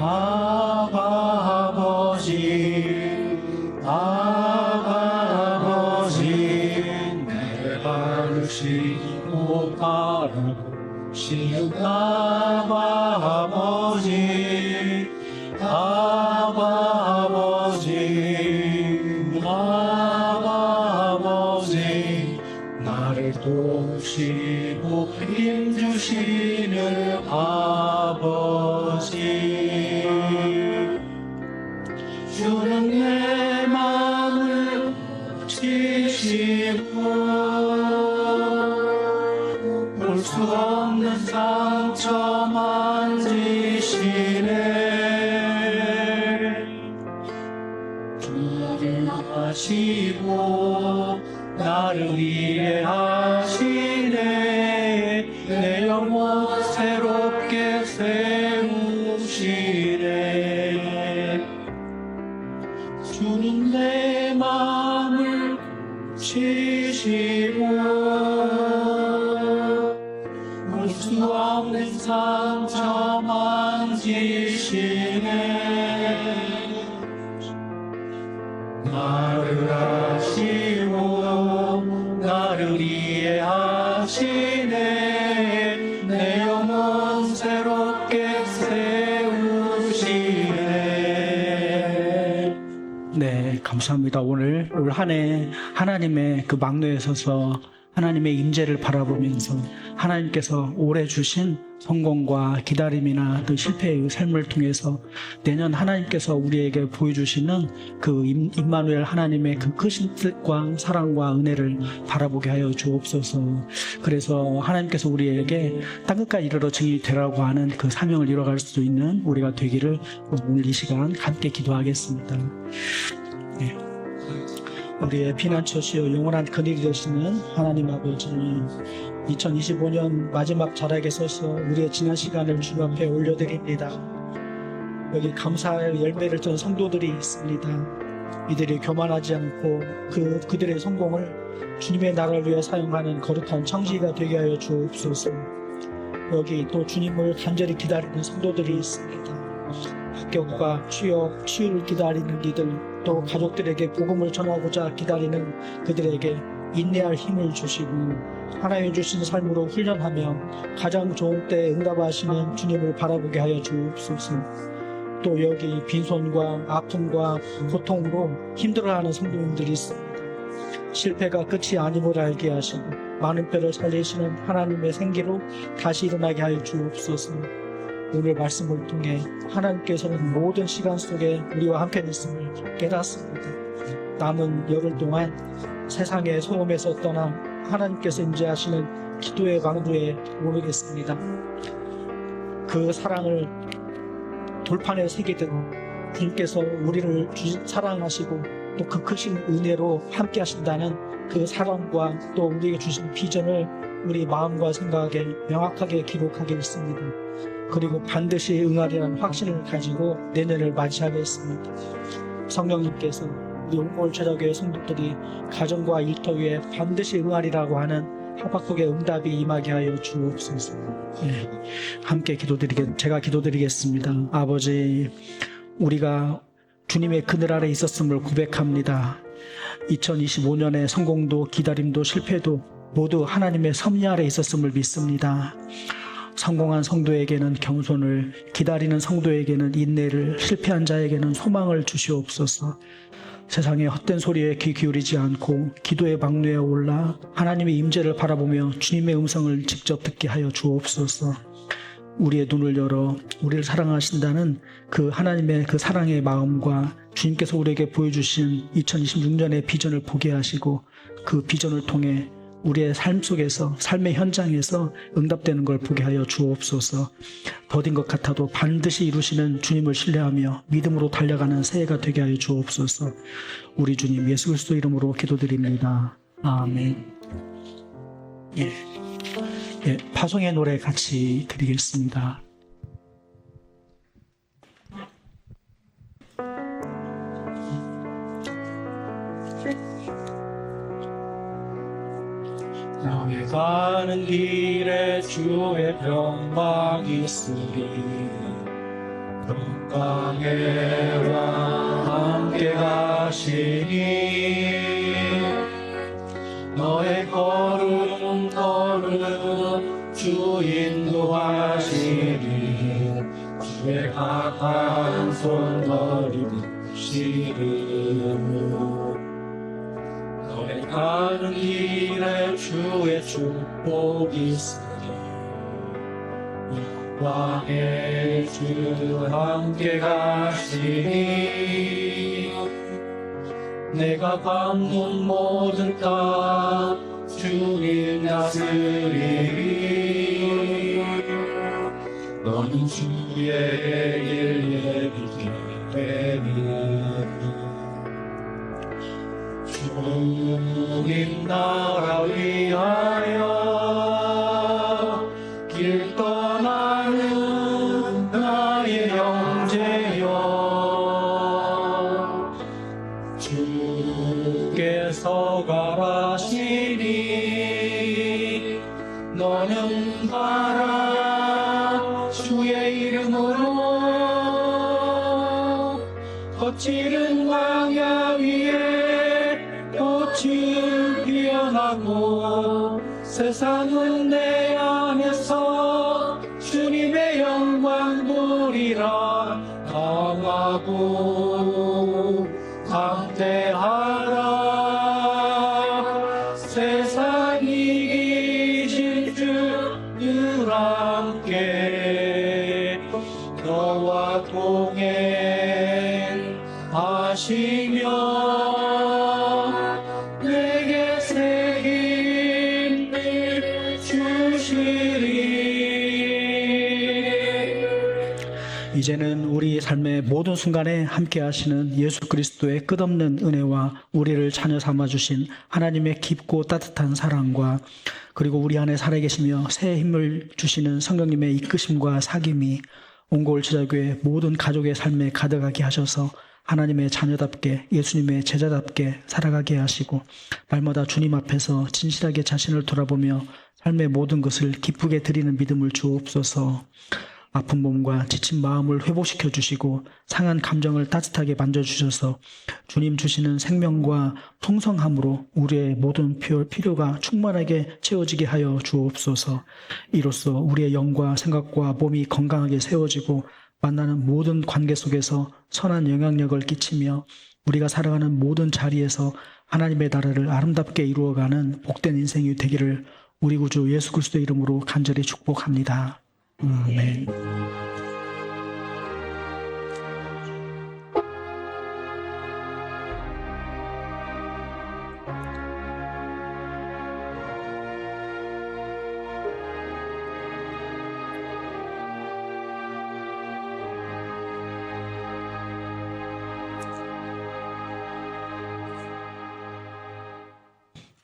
아바 아버지, 아바 아버지, 내 바르시고 바라보시는 아바 아버지, 아바 아버지, 아바 아버지, 나를 도우시고 힘주시는 아버지, 주는 내 마음을 치시고 볼 수 없는 상처 만지시네. 주를 하시고 나를 이해하시네. 내 영혼 새롭게 세우시네. 주는 내 마음을 치시고 볼 수 없는 상처 만지시네. 나를 아시고 나를 이해하시네. 내 영혼 새롭게 세우시네. 네, 감사합니다. 오늘 올 한 해 하나님의 그 막노에 서서 하나님의 임재를 바라보면서 하나님께서 올해 주신 성공과 기다림이나 또 실패의 삶을 통해서 내년 하나님께서 우리에게 보여주시는 그 임마누엘 하나님의 그 크신 뜻과 사랑과 은혜를 바라보게 하여 주옵소서. 그래서 하나님께서 우리에게 땅끝까지 이르러 증인이 되라고 하는 그 사명을 이뤄갈 수 있는 우리가 되기를 오늘 이 시간 함께 기도하겠습니다. 네. 우리의 피난처시요 영원한 근육이 되시는 하나님 아버지, 2025년 마지막 자락에 서서 우리의 지난 시간을 주 앞에 올려드립니다. 여기 감사의 열매를 든 성도들이 있습니다. 이들이 교만하지 않고 그들의 성공을 주님의 나라를 위해 사용하는 거룩한 청지기가 되게 하여 주옵소서. 여기 또 주님을 간절히 기다리는 성도들이 있습니다. 합격과 취업, 치유를 기다리는 이들, 또 가족들에게 복음을 전하고자 기다리는 그들에게 인내할 힘을 주시고 하나님 주신 삶으로 훈련하며 가장 좋은 때에 응답하시는 주님을 바라보게 하여 주옵소서. 또 여기 빈손과 아픔과 고통으로 힘들어하는 성도님들이 있습니다. 실패가 끝이 아님을 알게 하시고 많은 뼈를 살리시는 하나님의 생기로 다시 일어나게 하여 주옵소서. 오늘 말씀을 통해 하나님께서는 모든 시간 속에 우리와 함께 있음을 깨닫습니다. 남은 열흘 동안 세상의 소음에서 떠나 하나님께서 임재하시는 기도의 방도에 오르겠습니다. 그 사랑을 돌판에 새기듯 주님께서 우리를 사랑하시고 또 그 크신 은혜로 함께 하신다는 그 사랑과 또 우리에게 주신 비전을 우리 마음과 생각에 명확하게 기록하겠습니다. 그리고 반드시 응하리라는 확신을 가지고 내년을 맞이하겠습니다. 성령님께서 우리 옹골 제자교회 성도들이 가정과 일터 위에 반드시 응하리라고 하는 하박국의 응답이 임하게 하여 주옵소서. 네, 함께 제가 기도드리겠습니다. 아버지, 우리가 주님의 그늘 아래 있었음을 고백합니다. 2025년의 성공도 기다림도 실패도 모두 하나님의 섭리 아래 있었음을 믿습니다. 성공한 성도에게는 겸손을, 기다리는 성도에게는 인내를, 실패한 자에게는 소망을 주시옵소서. 세상의 헛된 소리에 귀 기울이지 않고 기도의 방루에 올라 하나님의 임재를 바라보며 주님의 음성을 직접 듣게 하여 주옵소서. 우리의 눈을 열어 우리를 사랑하신다는 그 하나님의 그 사랑의 마음과 주님께서 우리에게 보여주신 2026년의 비전을 보게 하시고 그 비전을 통해 우리의 삶 속에서, 삶의 현장에서 응답되는 걸 보게 하여 주옵소서. 더딘 것 같아도 반드시 이루시는 주님을 신뢰하며 믿음으로 달려가는 새해가 되게 하여 주옵소서. 우리 주님 예수 그리스도 이름으로 기도드립니다. 아멘. 파송의 노래 같이 드리겠습니다. 나의 가는 길에 주의 평강이 있으리. 평강의 왕 함께 가시니 너의 걸음 주 인도하시리. 주의 강한 손 거리시리. 너의 가는 길에 주의 축복이 있으리. 왕의 주 함께 가시니 내가 밟는 모든 땅 주님 다스리리. 너는 주의 길 예비게 되니 주님 나라 위하여 길 떠나는 나의 형제여, 주께서 가라시니 너는 가라. 주의 이름으로 거칠은 광야 위에 꽃을 피어나고 세상은 내 안에서 주님의 영광 보리라. 강하고 강대하라. 세상 이기신 주늘 함께 너와 동행하시며 내게 새 힘을 주시리. 이제는 우리 삶의 모든 순간에 함께 하시는 예수 그리스도의 끝없는 은혜와 우리를 자녀 삼아 주신 하나님의 깊고 따뜻한 사랑과 그리고 우리 안에 살아계시며 새 힘을 주시는 성령님의 이끄심과 사귐이 옹골 제자교회 모든 가족의 삶에 가득하게 하셔서 하나님의 자녀답게 예수님의 제자답게 살아가게 하시고 날마다 주님 앞에서 진실하게 자신을 돌아보며 삶의 모든 것을 기쁘게 드리는 믿음을 주옵소서. 아픈 몸과 지친 마음을 회복시켜 주시고 상한 감정을 따뜻하게 만져주셔서 주님 주시는 생명과 풍성함으로 우리의 모든 필요가 충만하게 채워지게 하여 주옵소서. 이로써 우리의 영과 생각과 몸이 건강하게 세워지고 만나는 모든 관계 속에서 선한 영향력을 끼치며 우리가 살아가는 모든 자리에서 하나님의 나라를 아름답게 이루어가는 복된 인생이 되기를 우리 구주 예수 그리스도의 이름으로 간절히 축복합니다. 아멘.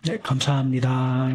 네, 감사합니다.